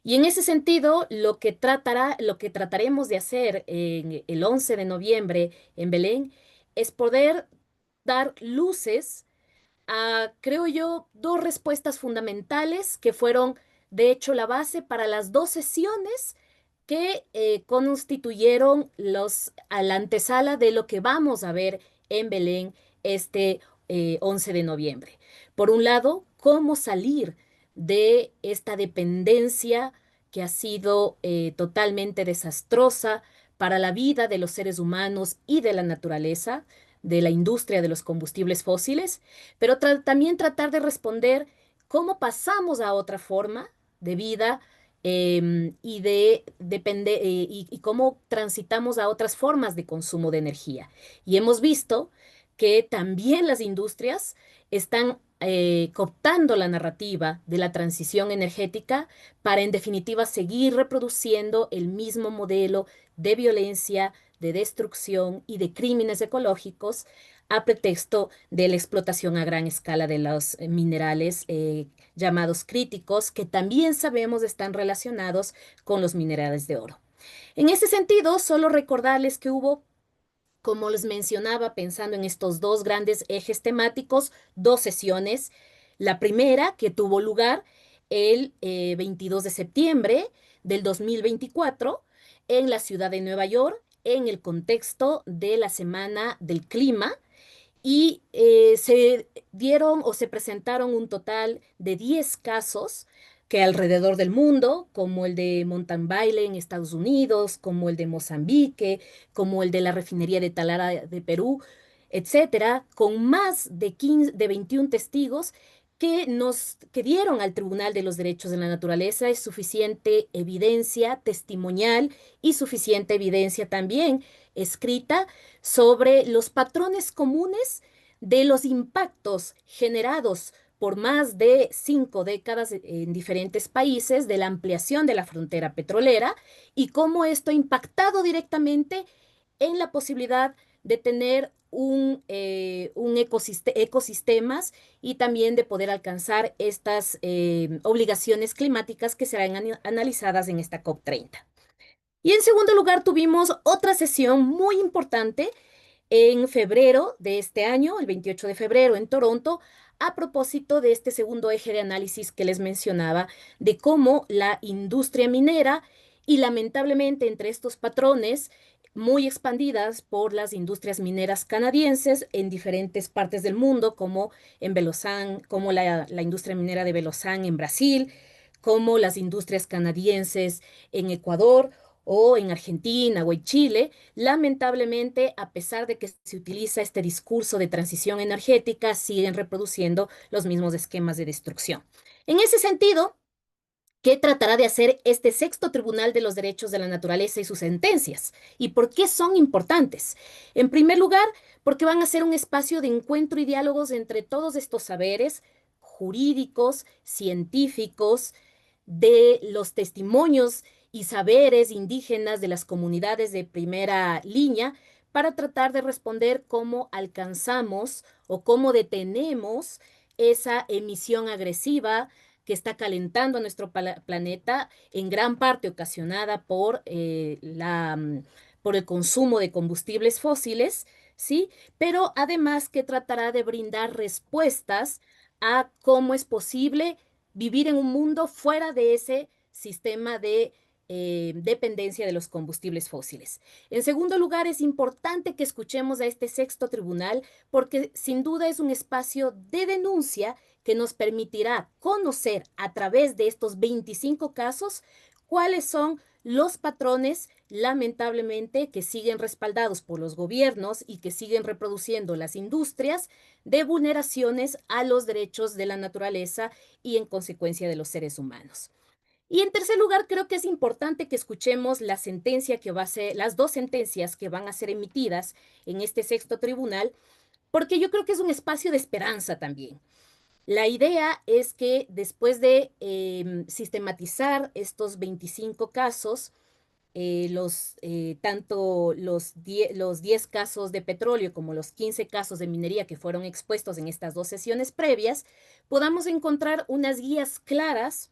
Y en ese sentido, lo que trataremos de hacer en el 11 de noviembre en Belén es poder dar luces a, creo yo, dos respuestas fundamentales que fueron, de hecho, la base para las dos sesiones que constituyeron a la antesala de lo que vamos a ver en Belén este 11 de noviembre. Por un lado, cómo salir de esta dependencia que ha sido totalmente desastrosa para la vida de los seres humanos y de la naturaleza, de la industria de los combustibles fósiles, pero también tratar de responder cómo pasamos a otra forma de vida y cómo transitamos a otras formas de consumo de energía. Y hemos visto que también las industrias están cooptando la narrativa de la transición energética para, en definitiva, seguir reproduciendo el mismo modelo de violencia, de destrucción y de crímenes ecológicos a pretexto de la explotación a gran escala de los minerales llamados críticos, que también sabemos están relacionados con los minerales de oro. En ese sentido, solo recordarles que hubo, como les mencionaba, pensando en estos dos grandes ejes temáticos, dos sesiones. La primera, que tuvo lugar el 22 de septiembre del 2024 en la ciudad de Nueva York, en el contexto de la Semana del Clima, y se dieron o se presentaron un total de 10 casos que alrededor del mundo, como el de Montanbaile en Estados Unidos, como el de Mozambique, como el de la refinería de Talara de Perú, etcétera, con más de 21 testigos que dieron al Tribunal de los Derechos de la Naturaleza es suficiente evidencia testimonial y suficiente evidencia también escrita sobre los patrones comunes de los impactos generados por más de 5 décadas en diferentes países de la ampliación de la frontera petrolera y cómo esto ha impactado directamente en la posibilidad de tener ecosistemas y también de poder alcanzar estas obligaciones climáticas que serán analizadas en esta COP30. Y en segundo lugar, tuvimos otra sesión muy importante en febrero de este año, el 28 de febrero en Toronto, a propósito de este segundo eje de análisis que les mencionaba, de cómo la industria minera y lamentablemente entre estos patrones muy expandidas por las industrias mineras canadienses en diferentes partes del mundo, como en Belozán, como la industria minera de Belozán en Brasil, como las industrias canadienses en Ecuador o en Argentina o en Chile, lamentablemente, a pesar de que se utiliza este discurso de transición energética, siguen reproduciendo los mismos esquemas de destrucción. En ese sentido, ¿qué tratará de hacer este sexto Tribunal de los Derechos de la Naturaleza y sus sentencias? ¿Y por qué son importantes? En primer lugar, porque van a ser un espacio de encuentro y diálogos entre todos estos saberes jurídicos, científicos, de los testimonios y saberes indígenas de las comunidades de primera línea para tratar de responder cómo alcanzamos o cómo detenemos esa emisión agresiva que está calentando a nuestro planeta, en gran parte ocasionada por el consumo de combustibles fósiles, ¿sí? Pero además que tratará de brindar respuestas a cómo es posible vivir en un mundo fuera de ese sistema de dependencia de los combustibles fósiles. En segundo lugar, es importante que escuchemos a este sexto tribunal porque sin duda es un espacio de denuncia que nos permitirá conocer a través de estos 25 casos cuáles son los patrones, lamentablemente, que siguen respaldados por los gobiernos y que siguen reproduciendo las industrias de vulneraciones a los derechos de la naturaleza y en consecuencia de los seres humanos. Y en tercer lugar, creo que es importante que escuchemos la sentencia que va a ser, las dos sentencias que van a ser emitidas en este sexto tribunal, porque yo creo que es un espacio de esperanza también. La idea es que después de sistematizar estos 25 casos, tanto los 10 casos de petróleo como los 15 casos de minería que fueron expuestos en estas dos sesiones previas, podamos encontrar unas guías claras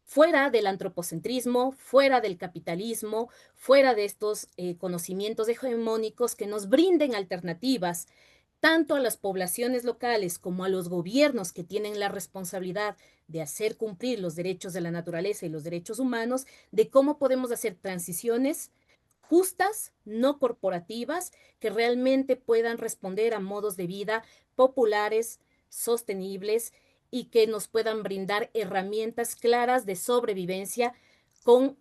fuera del antropocentrismo, fuera del capitalismo, fuera de estos conocimientos hegemónicos que nos brinden alternativas tanto a las poblaciones locales como a los gobiernos que tienen la responsabilidad de hacer cumplir los derechos de la naturaleza y los derechos humanos, de cómo podemos hacer transiciones justas, no corporativas, que realmente puedan responder a modos de vida populares, sostenibles y que nos puedan brindar herramientas claras de sobrevivencia con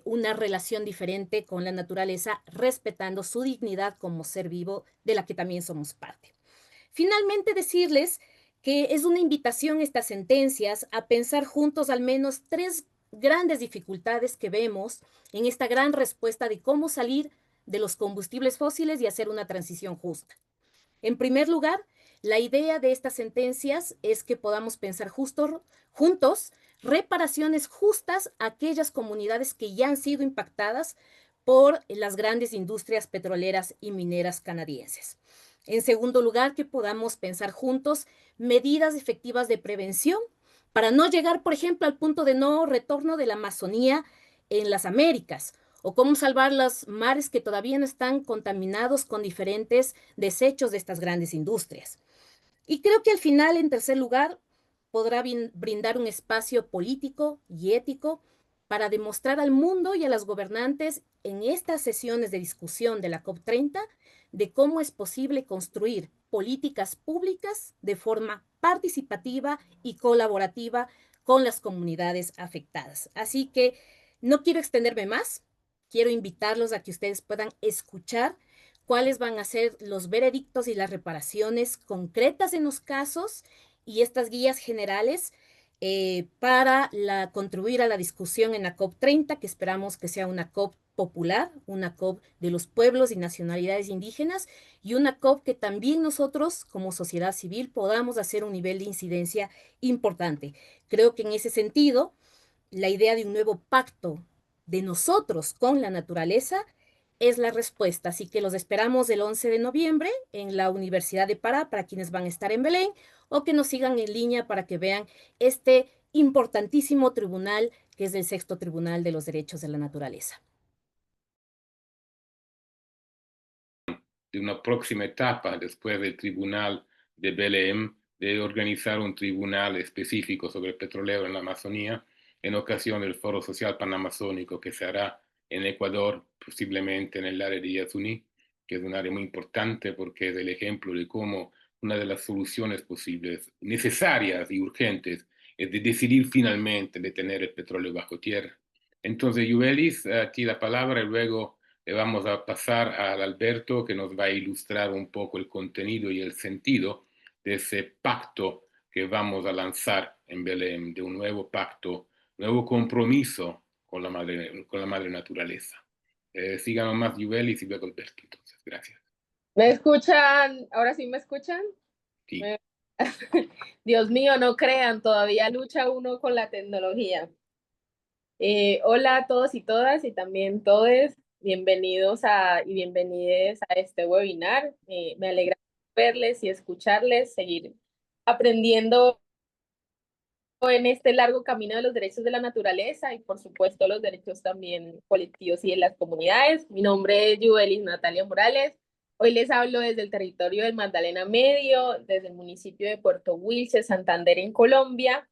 una relación diferente con la naturaleza, respetando su dignidad como ser vivo de la que también somos parte. Finalmente, decirles que es una invitación estas sentencias a pensar juntos al menos 3 grandes dificultades que vemos en esta gran respuesta de cómo salir de los combustibles fósiles y hacer una transición justa. En primer lugar, la idea de estas sentencias es que podamos pensar juntos reparaciones justas a aquellas comunidades que ya han sido impactadas por las grandes industrias petroleras y mineras canadienses. En segundo lugar, que podamos pensar juntos medidas efectivas de prevención para no llegar, por ejemplo, al punto de no retorno de la Amazonía en las Américas, o cómo salvar los mares que todavía no están contaminados con diferentes desechos de estas grandes industrias. Y creo que al final, en tercer lugar, podrá brindar un espacio político y ético para demostrar al mundo y a los gobernantes en estas sesiones de discusión de la COP30 de cómo es posible construir políticas públicas de forma participativa y colaborativa con las comunidades afectadas. Así que no quiero extenderme más, quiero invitarlos a que ustedes puedan escuchar cuáles van a ser los veredictos y las reparaciones concretas en los casos y estas guías generales para contribuir a la discusión en la COP30, que esperamos que sea una COP popular, una COP de los pueblos y nacionalidades indígenas y una COP que también nosotros como sociedad civil podamos hacer un nivel de incidencia importante. Creo que en ese sentido, la idea de un nuevo pacto de nosotros con la naturaleza es la respuesta. Así que los esperamos el 11 de noviembre en la Universidad de Pará para quienes van a estar en Belén o que nos sigan en línea para que vean este importantísimo tribunal que es el sexto Tribunal de los Derechos de la Naturaleza. De una próxima etapa después del Tribunal de Belém de organizar un tribunal específico sobre el petróleo en la Amazonía en ocasión del Foro Social Panamazónico que se hará en Ecuador, posiblemente en el área de Yasuní, que es un área muy importante porque es el ejemplo de cómo una de las soluciones posibles, necesarias y urgentes, es de decidir finalmente detener el petróleo bajo tierra. Entonces, Yuvelis, aquí la palabra y luego le vamos a pasar al Alberto que nos va a ilustrar un poco el contenido y el sentido de ese pacto que vamos a lanzar en Belém, de un nuevo pacto, nuevo compromiso con la madre naturaleza. Síganos más, Yuvelis, y luego Alberto. Entonces, gracias. ¿Me escuchan? ¿Ahora sí me escuchan? Sí. Dios mío, no crean, todavía lucha uno con la tecnología. Hola a todos y todas y también todos, bienvenidos y bienvenidas a este webinar. Me alegra verles y escucharles, seguir aprendiendo en este largo camino de los derechos de la naturaleza y por supuesto los derechos también colectivos y de las comunidades. Mi nombre es Yuvelis Natalia Morales. Hoy les hablo desde el territorio del Magdalena Medio, desde el municipio de Puerto Wilches, Santander, en Colombia.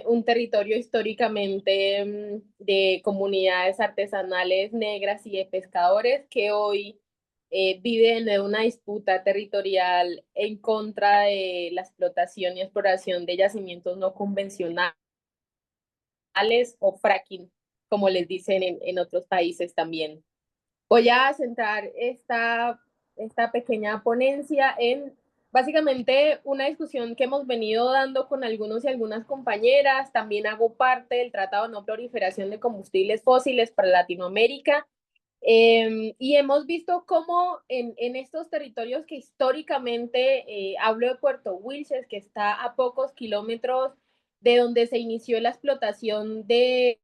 Un territorio históricamente de comunidades artesanales negras y de pescadores que hoy viven en una disputa territorial en contra de la explotación y exploración de yacimientos no convencionales o fracking, como les dicen en otros países también. Voy a centrar esta pequeña ponencia en básicamente una discusión que hemos venido dando con algunos y algunas compañeras. También hago parte del Tratado de No Proliferación de Combustibles Fósiles para Latinoamérica. Y hemos visto cómo en estos territorios que históricamente, hablo de Puerto Wilches, que está a pocos kilómetros de donde se inició la explotación de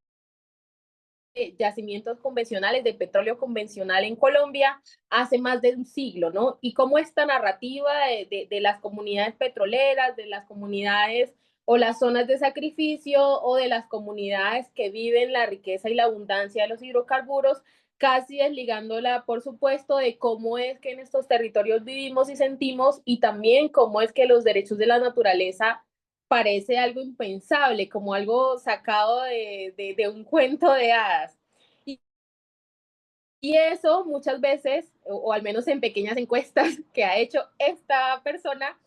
yacimientos convencionales de petróleo convencional en Colombia hace más de un siglo, ¿no? Y cómo esta narrativa de las comunidades petroleras, de las comunidades o las zonas de sacrificio o de las comunidades que viven la riqueza y la abundancia de los hidrocarburos, casi desligándola, por supuesto, de cómo es que en estos territorios vivimos y sentimos y también cómo es que los derechos de la naturaleza parece algo impensable, como algo sacado de un cuento de hadas. Y eso muchas veces, o al menos en pequeñas encuestas que ha hecho esta persona,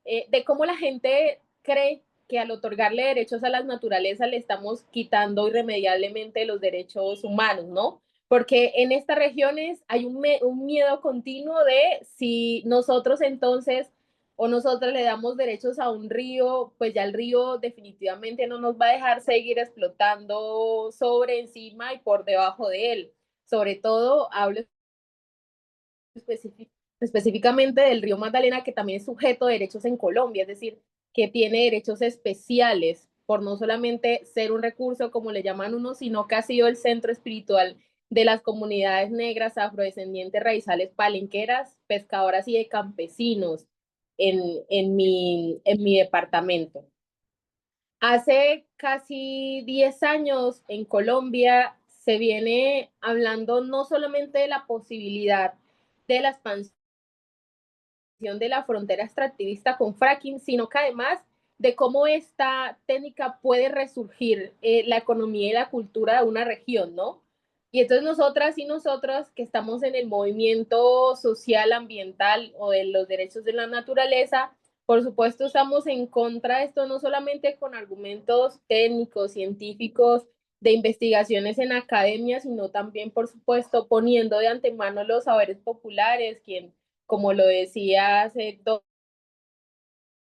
de cómo la gente cree que al otorgarle derechos a las naturalezas le estamos quitando irremediablemente los derechos humanos, ¿no? Porque en estas regiones hay un miedo continuo de si nosotros entonces o nosotros le damos derechos a un río, pues ya el río definitivamente no nos va a dejar seguir explotando sobre, encima y por debajo de él. Sobre todo hablo específicamente del río Magdalena, que también es sujeto de derechos en Colombia, es decir, que tiene derechos especiales por no solamente ser un recurso, como le llaman unos, sino que ha sido el centro espiritual de las comunidades negras, afrodescendientes, raizales, palenqueras, pescadoras y de campesinos en mi departamento. Hace casi 10 años en Colombia se viene hablando no solamente de la posibilidad de la expansión de la frontera extractivista con fracking, sino que además de cómo esta técnica puede resurgir la economía y la cultura de una región, ¿no? Y entonces nosotras y nosotros que estamos en el movimiento social, ambiental o de los derechos de la naturaleza, por supuesto estamos en contra de esto, no solamente con argumentos técnicos, científicos, de investigaciones en academia, sino también, por supuesto, poniendo de antemano los saberes populares, quien, como lo decía hace dos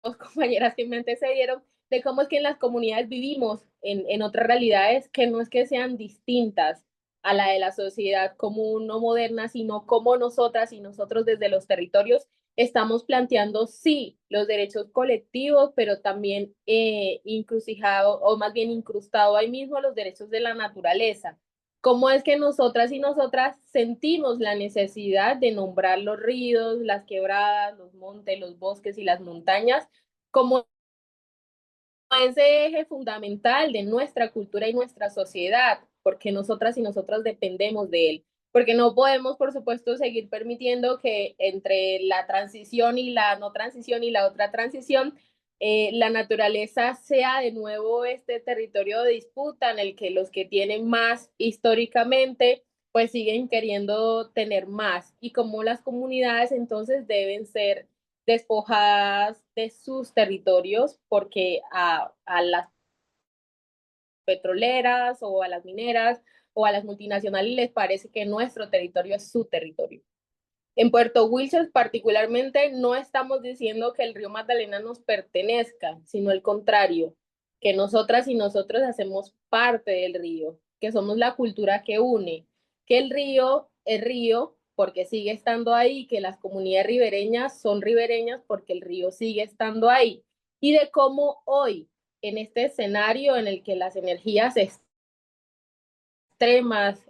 compañeras que me antecedieron, de cómo es que en las comunidades vivimos en otras realidades que no es que sean distintas a la de la sociedad común o moderna, sino cómo nosotras y nosotros desde los territorios estamos planteando, sí, los derechos colectivos, pero también encrucijado o más bien incrustado ahí mismo los derechos de la naturaleza. ¿Cómo es que nosotras y nosotras sentimos la necesidad de nombrar los ríos, las quebradas, los montes, los bosques y las montañas como ese eje fundamental de nuestra cultura y nuestra sociedad? Porque nosotras y nosotros dependemos de él, porque no podemos, por supuesto, seguir permitiendo que entre la transición y la no transición y la otra transición, la naturaleza sea de nuevo este territorio de disputa en el que los que tienen más históricamente pues siguen queriendo tener más, y como las comunidades entonces deben ser despojadas de sus territorios porque a las petroleras o a las mineras o a las multinacionales les parece que nuestro territorio es su territorio. En Puerto Wilches particularmente no estamos diciendo que el río Magdalena nos pertenezca, sino el contrario, que nosotras y nosotros hacemos parte del río, que somos la cultura que une, que el río es río porque sigue estando ahí, que las comunidades ribereñas son ribereñas porque el río sigue estando ahí, y de cómo hoy, en este escenario en el que las energías extremas,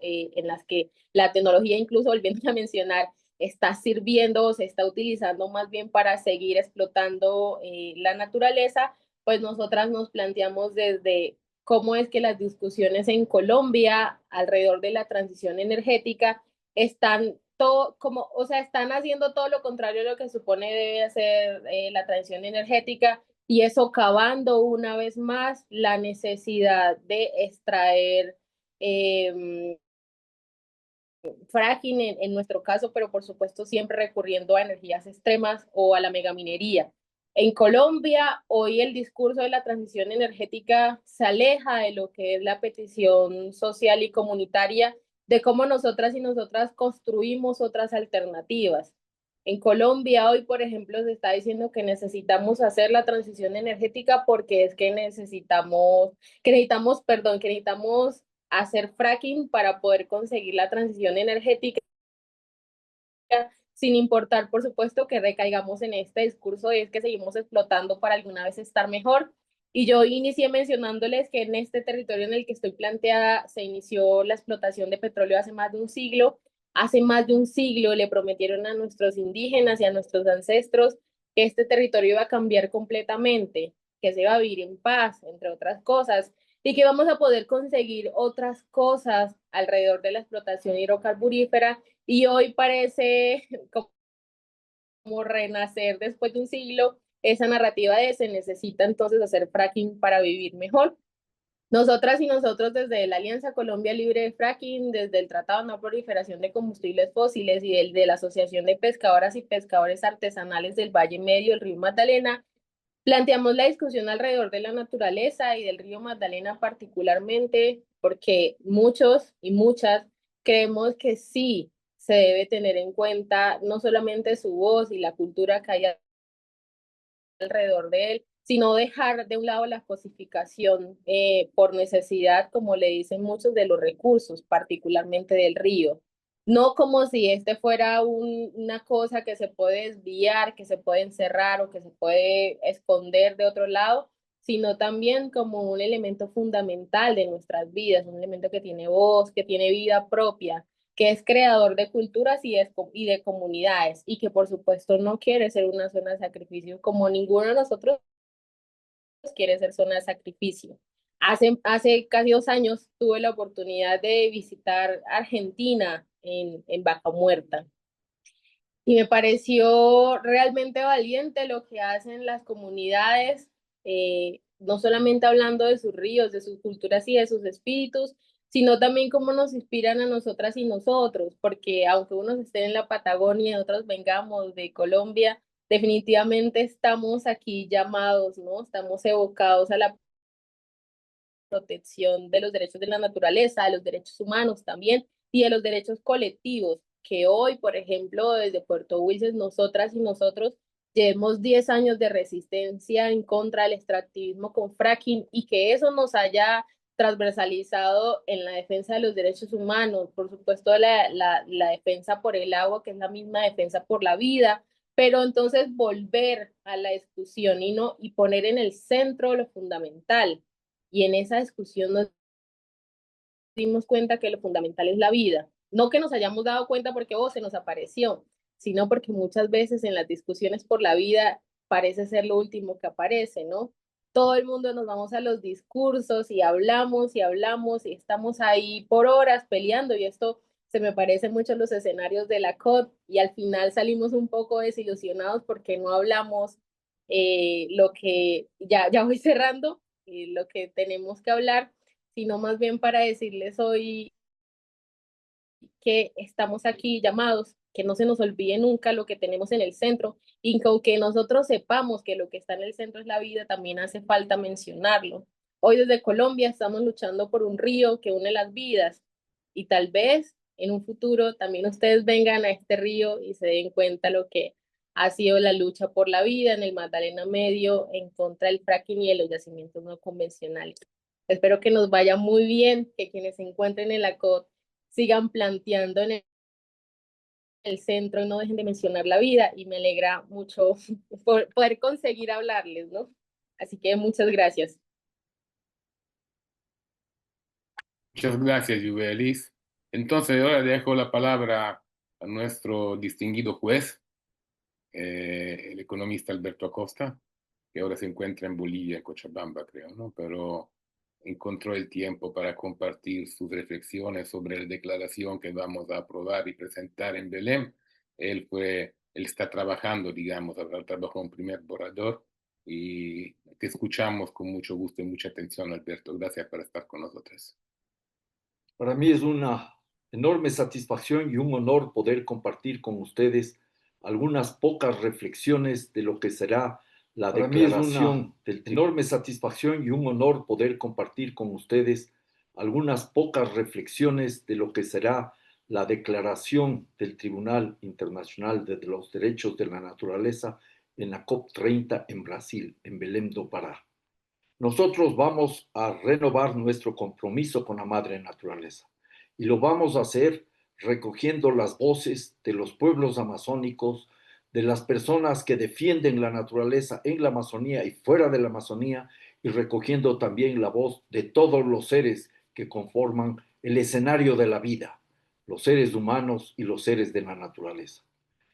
en las que la tecnología, incluso volviendo a mencionar, está sirviendo o se está utilizando más bien para seguir explotando la naturaleza, pues nosotras nos planteamos desde cómo es que las discusiones en Colombia alrededor de la transición energética están todo como, o sea, están haciendo todo lo contrario a lo que supone debe hacer la transición energética, y eso cavando una vez más la necesidad de extraer fracking en nuestro caso, pero por supuesto siempre recurriendo a energías extremas o a la megaminería. En Colombia, hoy el discurso de la transición energética se aleja de lo que es la petición social y comunitaria de cómo nosotras y nosotras construimos otras alternativas. En Colombia hoy, por ejemplo, se está diciendo que necesitamos hacer la transición energética porque es que necesitamos hacer fracking para poder conseguir la transición energética, sin importar, por supuesto, que recaigamos en este discurso de es que seguimos explotando para alguna vez estar mejor. Y yo inicié mencionándoles que en este territorio en el que estoy planteada se inició la explotación de petróleo hace más de un siglo. Hace más de un siglo le prometieron a nuestros indígenas y a nuestros ancestros que este territorio iba a cambiar completamente, que se iba a vivir en paz, entre otras cosas, y que vamos a poder conseguir otras cosas alrededor de la explotación hidrocarburífera, y hoy parece como renacer después de un siglo esa narrativa de se necesita entonces hacer fracking para vivir mejor. Nosotras y nosotros desde la Alianza Colombia Libre de Fracking, desde el Tratado de No Proliferación de Combustibles Fósiles y el de la Asociación de Pescadoras y Pescadores Artesanales del Valle Medio del Río Magdalena, planteamos la discusión alrededor de la naturaleza y del río Magdalena particularmente, porque muchos y muchas creemos que sí se debe tener en cuenta no solamente su voz y la cultura que hay alrededor de él, sino dejar de un lado la cosificación por necesidad, como le dicen muchos, de los recursos, particularmente del río. No como si este fuera una cosa que se puede desviar, que se puede encerrar o que se puede esconder de otro lado, sino también como un elemento fundamental de nuestras vidas, un elemento que tiene voz, que tiene vida propia, que es creador de culturas y de comunidades, y que por supuesto no quiere ser una zona de sacrificio como ninguno de nosotros quiere ser zona de sacrificio. Hace casi 2 años tuve la oportunidad de visitar Argentina en Vaca Muerta, y me pareció realmente valiente lo que hacen las comunidades, no solamente hablando de sus ríos, de sus culturas y de sus espíritus, sino también cómo nos inspiran a nosotras y nosotros, porque aunque unos estén en la Patagonia y otros vengamos de Colombia, definitivamente estamos aquí llamados, ¿no? Estamos evocados a la protección de los derechos de la naturaleza, de los derechos humanos también y de los derechos colectivos, que hoy, por ejemplo, desde Puerto Wilches, nosotras y nosotros llevemos 10 años de resistencia en contra del extractivismo con fracking, y que eso nos haya transversalizado en la defensa de los derechos humanos, por supuesto la defensa por el agua, que es la misma defensa por la vida, pero entonces volver a la discusión y poner en el centro lo fundamental. Y en esa discusión nos dimos cuenta que lo fundamental es la vida. No que nos hayamos dado cuenta porque se nos apareció, sino porque muchas veces en las discusiones por la vida parece ser lo último que aparece, ¿no? Todo el mundo nos vamos a los discursos y hablamos y hablamos y estamos ahí por horas peleando, y esto se me parecen mucho los escenarios de la COP y al final salimos un poco desilusionados porque no hablamos lo que, ya voy cerrando, lo que tenemos que hablar, sino más bien para decirles hoy que estamos aquí llamados, que no se nos olvide nunca lo que tenemos en el centro y que aunque nosotros sepamos que lo que está en el centro es la vida, también hace falta mencionarlo. Hoy desde Colombia estamos luchando por un río que une las vidas y tal vez en un futuro también ustedes vengan a este río y se den cuenta lo que ha sido la lucha por la vida en el Magdalena Medio en contra del fracking y de los yacimientos no convencionales. Espero que nos vaya muy bien, que quienes se encuentren en la COP sigan planteando en el centro y no dejen de mencionar la vida y me alegra mucho poder conseguir hablarles, ¿no? Así que muchas gracias. Muchas gracias, Yubelis. Entonces, ahora dejo la palabra a nuestro distinguido juez, el economista Alberto Acosta, que ahora se encuentra en Bolivia, en Cochabamba, creo, ¿no? Pero encontró el tiempo para compartir sus reflexiones sobre la declaración que vamos a aprobar y presentar en Belém. Él está trabajando, digamos, trabajó un primer borrador y te escuchamos con mucho gusto y mucha atención, Alberto. Gracias por estar con nosotros. Para mí es una enorme satisfacción y un honor poder compartir con ustedes algunas pocas reflexiones de lo que será la declaración del enorme satisfacción y un honor poder compartir con ustedes algunas pocas reflexiones de lo que será la declaración del Tribunal Internacional de los Derechos de la Naturaleza en la COP30 en Brasil, en Belém do Pará. Nosotros vamos a renovar nuestro compromiso con la madre naturaleza y lo vamos a hacer recogiendo las voces de los pueblos amazónicos, de las personas que defienden la naturaleza en la Amazonía y fuera de la Amazonía y recogiendo también la voz de todos los seres que conforman el escenario de la vida, los seres humanos y los seres de la naturaleza.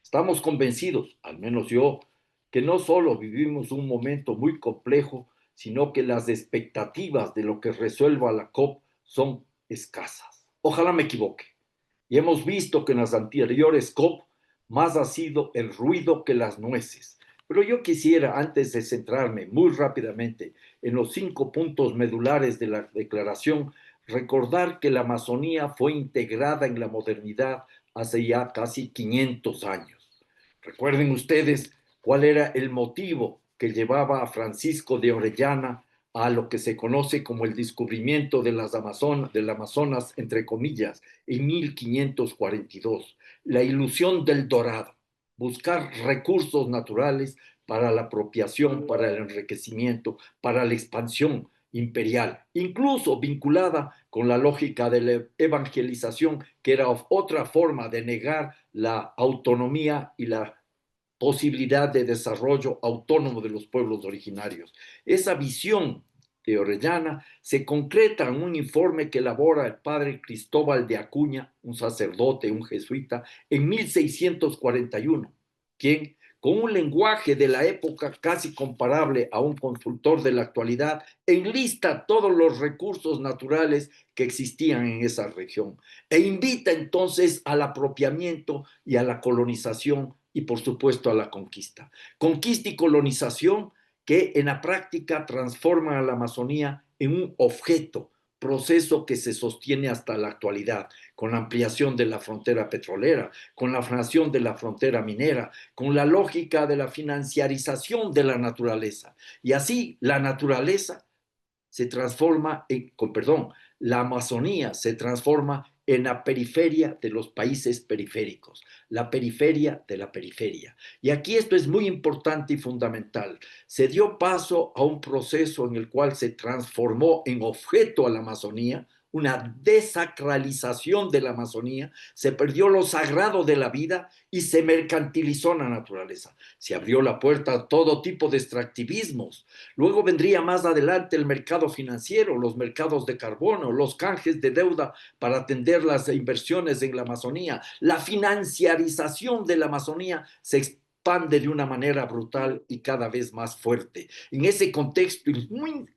Estamos convencidos, al menos yo, que no solo vivimos un momento muy complejo, sino que las expectativas de lo que resuelva la COP son escasas. Ojalá me equivoque. Y hemos visto que en las anteriores COP más ha sido el ruido que las nueces. Pero yo quisiera, antes de centrarme muy rápidamente en los 5 puntos medulares de la declaración, recordar que la Amazonía fue integrada en la modernidad hace ya casi 500 años. Recuerden ustedes cuál era el motivo que llevaba a Francisco de Orellana a lo que se conoce como el descubrimiento del Amazonas, entre comillas, en 1542. La ilusión del dorado, buscar recursos naturales para la apropiación, para el enriquecimiento, para la expansión imperial, incluso vinculada con la lógica de la evangelización, que era otra forma de negar la autonomía y la posibilidad de desarrollo autónomo de los pueblos originarios. Esa visión de Orellana se concreta en un informe que elabora el padre Cristóbal de Acuña, un sacerdote, un jesuita, en 1641, quien, con un lenguaje de la época casi comparable a un consultor de la actualidad, enlista todos los recursos naturales que existían en esa región e invita entonces al apropiamiento y a la colonización y por supuesto a la conquista. Conquista y colonización que en la práctica transforman a la Amazonía en un objeto, proceso que se sostiene hasta la actualidad, con la ampliación de la frontera petrolera, con la afinación de la frontera minera, con la lógica de la financiarización de la naturaleza. Y así la naturaleza se transforma la Amazonía se transforma en la periferia de los países periféricos, la periferia de la periferia. Y aquí esto es muy importante y fundamental. Se dio paso a un proceso en el cual se transformó en objeto a la Amazonía, una desacralización de la Amazonía, se perdió lo sagrado de la vida y se mercantilizó la naturaleza. Se abrió la puerta a todo tipo de extractivismos. Luego vendría más adelante el mercado financiero, los mercados de carbono, los canjes de deuda para atender las inversiones en la Amazonía. La financiarización de la Amazonía se expande de una manera brutal y cada vez más fuerte. En ese contexto,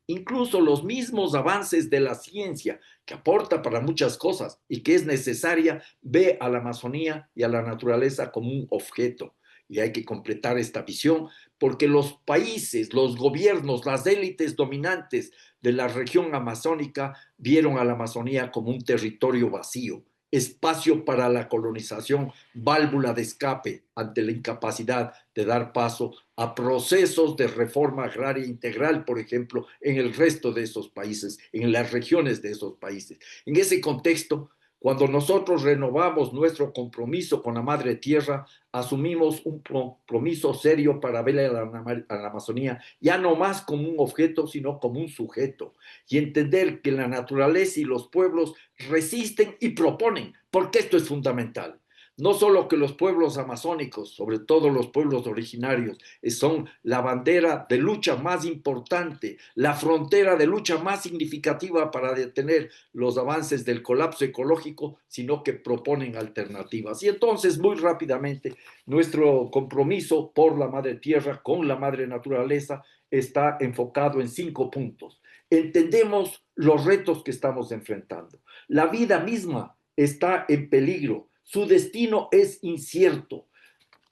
incluso los mismos avances de la ciencia, que aporta para muchas cosas y que es necesaria, ve a la Amazonía y a la naturaleza como un objeto. Y hay que completar esta visión porque los países, los gobiernos, las élites dominantes de la región amazónica vieron a la Amazonía como un territorio vacío, espacio para la colonización, válvula de escape ante la incapacidad de dar paso a procesos de reforma agraria integral, por ejemplo, en el resto de esos países, en las regiones de esos países. En ese contexto, cuando nosotros renovamos nuestro compromiso con la Madre Tierra, asumimos un compromiso serio para ver a la Amazonía ya no más como un objeto, sino como un sujeto, y entender que la naturaleza y los pueblos resisten y proponen, porque esto es fundamental. No solo que los pueblos amazónicos, sobre todo los pueblos originarios, son la bandera de lucha más importante, la frontera de lucha más significativa para detener los avances del colapso ecológico, sino que proponen alternativas. Y entonces, muy rápidamente, nuestro compromiso por la madre tierra, con la madre naturaleza, está enfocado en 5 puntos. Entendemos los retos que estamos enfrentando. La vida misma está en peligro. Su destino es incierto.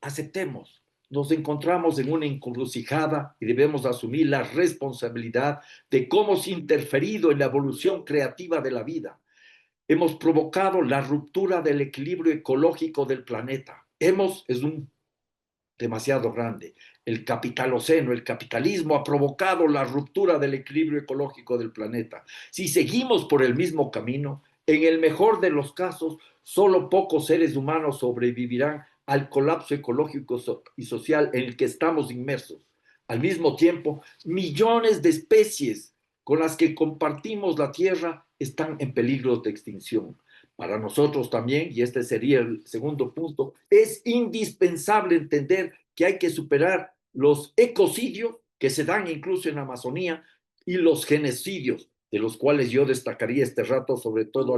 Aceptemos. Nos encontramos en una encrucijada y debemos asumir la responsabilidad de cómo se ha interferido en la evolución creativa de la vida. Hemos provocado la ruptura del equilibrio ecológico del planeta. Demasiado grande. El capitaloceno, el capitalismo ha provocado la ruptura del equilibrio ecológico del planeta. Si seguimos por el mismo camino, en el mejor de los casos, solo pocos seres humanos sobrevivirán al colapso ecológico y social en el que estamos inmersos. Al mismo tiempo, millones de especies con las que compartimos la Tierra están en peligro de extinción. Para nosotros también, y este sería el segundo punto, es indispensable entender que hay que superar los ecocidios que se dan incluso en la Amazonía y los genocidios, de los cuales yo destacaría este rato, sobre todo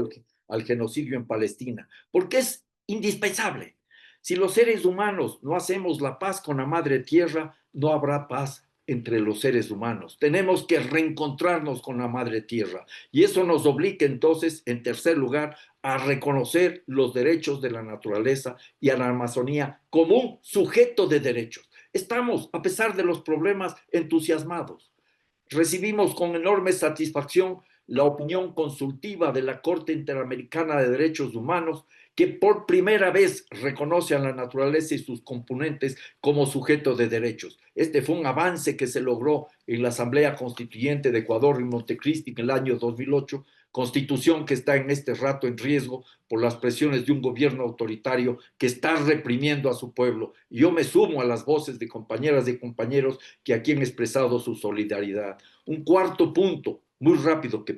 al genocidio en Palestina, porque es indispensable. Si los seres humanos no hacemos la paz con la madre tierra, no habrá paz entre los seres humanos. Tenemos que reencontrarnos con la madre tierra y eso nos obliga entonces, en tercer lugar, a reconocer los derechos de la naturaleza y a la Amazonía como un sujeto de derechos. Estamos, a pesar de los problemas, entusiasmados. Recibimos con enorme satisfacción la opinión consultiva de la Corte Interamericana de Derechos Humanos, que por primera vez reconoce a la naturaleza y sus componentes como sujeto de derechos. Este fue un avance que se logró en la Asamblea Constituyente de Ecuador en Montecristi en el año 2008, constitución que está en este rato en riesgo por las presiones de un gobierno autoritario que está reprimiendo a su pueblo. Y yo me sumo a las voces de compañeras y compañeros que aquí han expresado su solidaridad. Un cuarto punto, muy rápido, que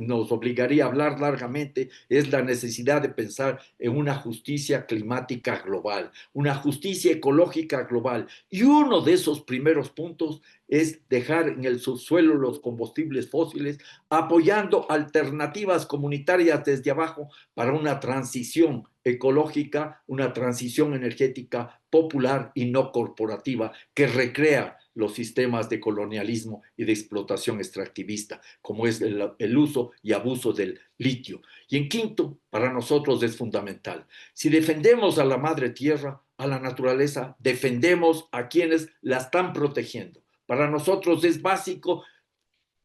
nos obligaría a hablar largamente, es la necesidad de pensar en una justicia climática global, una justicia ecológica global. Y uno de esos primeros puntos es dejar en el subsuelo los combustibles fósiles, apoyando alternativas comunitarias desde abajo para una transición ecológica, una transición energética popular y no corporativa que recrea los sistemas de colonialismo y de explotación extractivista, como es el uso y abuso del litio. Y en quinto, para nosotros es fundamental. Si defendemos a la madre tierra, a la naturaleza, defendemos a quienes la están protegiendo. Para nosotros es básico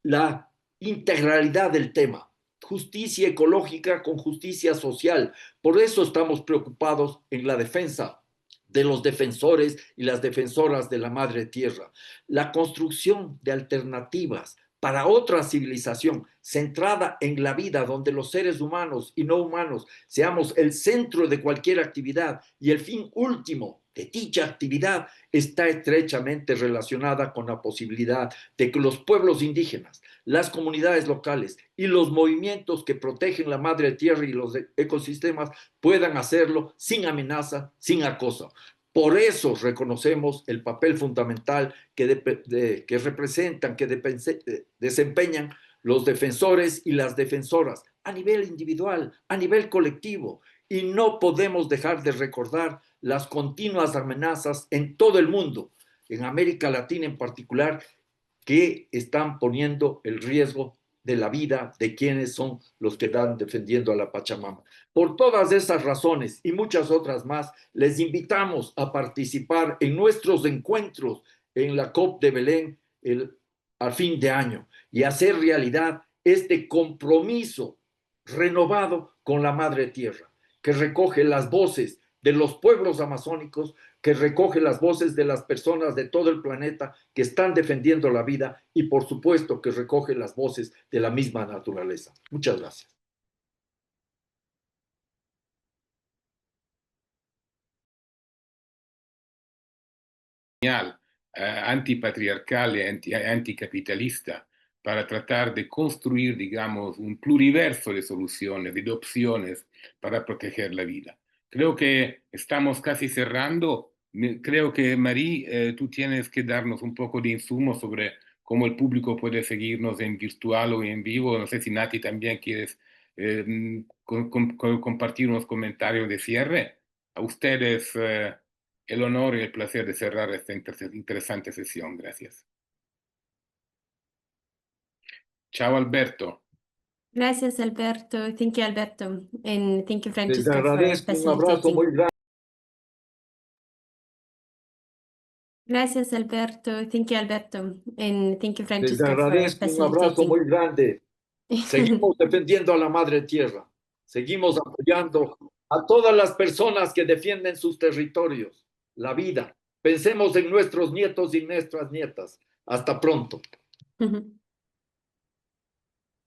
la integralidad del tema. Justicia ecológica con justicia social. Por eso estamos preocupados en la defensa de los defensores y las defensoras de la madre tierra. La construcción de alternativas para otra civilización centrada en la vida, donde los seres humanos y no humanos seamos el centro de cualquier actividad y el fin último de dicha actividad, está estrechamente relacionada con la posibilidad de que los pueblos indígenas, las comunidades locales y los movimientos que protegen la madre tierra y los ecosistemas puedan hacerlo sin amenaza, sin acoso. Por eso reconocemos el papel fundamental que representan, que desempeñan los defensores y las defensoras a nivel individual, a nivel colectivo. Y no podemos dejar de recordar las continuas amenazas en todo el mundo, en América Latina en particular, que están poniendo el riesgo de la vida de quienes son los que están defendiendo a la Pachamama. Por todas esas razones y muchas otras más, les invitamos a participar en nuestros encuentros en la COP de Belén al fin de año y hacer realidad este compromiso renovado con la Madre Tierra, que recoge las voces de los pueblos amazónicos, que recoge las voces de las personas de todo el planeta que están defendiendo la vida y por supuesto que recoge las voces de la misma naturaleza. Muchas gracias. Antipatriarcal y anticapitalista para tratar de construir, digamos, un pluriverso de soluciones y de opciones para proteger la vida. Creo que estamos casi cerrando. Creo que, Marí, tú tienes que darnos un poco de insumo sobre cómo el público puede seguirnos en virtual o en vivo. No sé si Nati también quieres compartir unos comentarios de cierre. A ustedes el honor y el placer de cerrar esta interesante sesión. Gracias. Chao, Alberto. Gracias, Alberto. Thank you, Alberto. And thank you, Les Francesco, for agradezco, un abrazo facilitating. muy grande. Gracias, Alberto. Thank you, Alberto. And thank you, Les Francesco, for agradezco, un abrazo muy facilitating. grande. Seguimos defendiendo a la Madre Tierra. Seguimos apoyando a todas las personas que defienden sus territorios, la vida. Pensemos en nuestros nietos y nuestras nietas. Hasta pronto.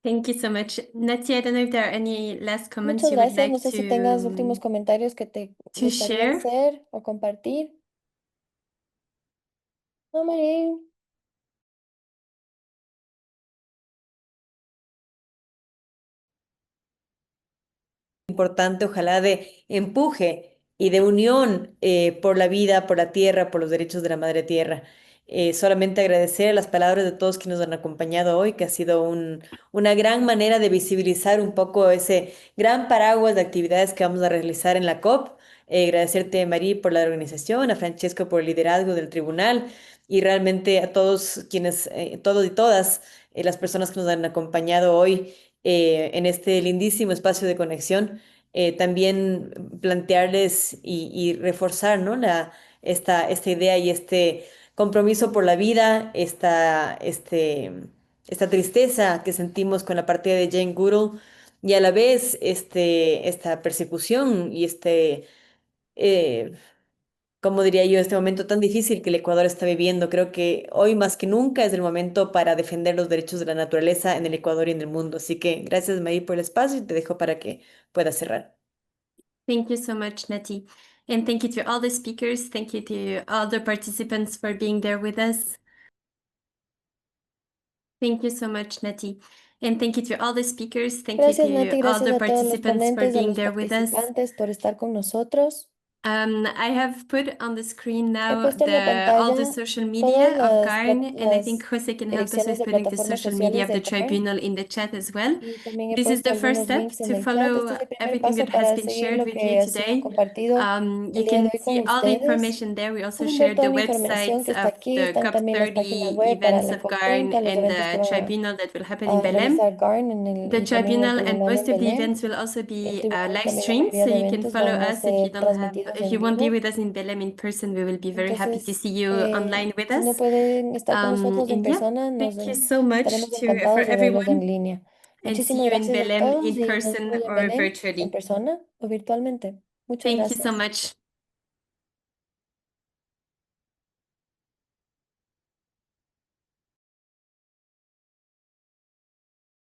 Thank you so much. Nati, I don't know if there are any last comments Muchas you would gracias. like No sé si tengas últimos to comentarios que te gustaría share. hacer o compartir. No, María. Importante, ojalá de empuje y de unión por la vida, por la tierra, por los derechos de la madre tierra. Solamente agradecer las palabras de todos que nos han acompañado hoy, que ha sido una gran manera de visibilizar un poco ese gran paraguas de actividades que vamos a realizar en la COP. Agradecerte, Marí, por la organización, a Francesco por el liderazgo del tribunal y realmente a todos quienes, todos y todas las personas que nos han acompañado hoy en este lindísimo espacio de conexión, también plantearles y reforzar, ¿no? Esta idea y este compromiso por la vida, esta tristeza que sentimos con la partida de Jane Goodall y a la vez esta persecución y eh, como diría yo, este momento tan difícil que el Ecuador está viviendo. Creo que hoy más que nunca es el momento para defender los derechos de la naturaleza en el Ecuador y en el mundo. Así que gracias, Marí, por el espacio y te dejo para que puedas cerrar. Thank you so much, Nati. And thank you to all the speakers. Thank you to all the participants for being there with us. Thank you so much, Nati. And thank you to all the speakers. Thank you Gracias, to Nati. all Gracias the a todos los participants for ponentes, a being los there with us. participantes por estar con nosotros. I have put on the screen He now puesto en la all the pantalla social todas media of las, GARN, and I think las Jose can help us direcciones with de putting the plataformas social media sociales of the de GARN. tribunal in the chat as well. Y también he This is puesto the first algunos step links en to el chat. follow Este es el primer everything paso that has para been seguir shared lo with que you ha sido today. compartido You el día de can hoy see con all the ustedes. information there. We also Pueden ver shared the toda la información websites que está of aquí. the Están también las páginas COP30 web para events la of GARN COP30, los and eventos que the va tribunal that will happen in a Belém. realizar GARN The y también el tribunal and tribunal most en of the Belén. events will also El be tribunal live también la streamed, mayoría so de you can eventos follow van a us if you ser don't have, transmitidos if en you won't be vivo. with us in Belém in person. We will be very happy to Entonces, see you online with si no us. pueden estar con nosotros en And yeah, persona, thank you so much estaremos for encantados de verlos en everyone, línea. and see Muchísimas you in gracias a Belém todos in y nos person vemos en or Belén en virtually. persona o virtualmente. Muchas Thank you so gracias. much.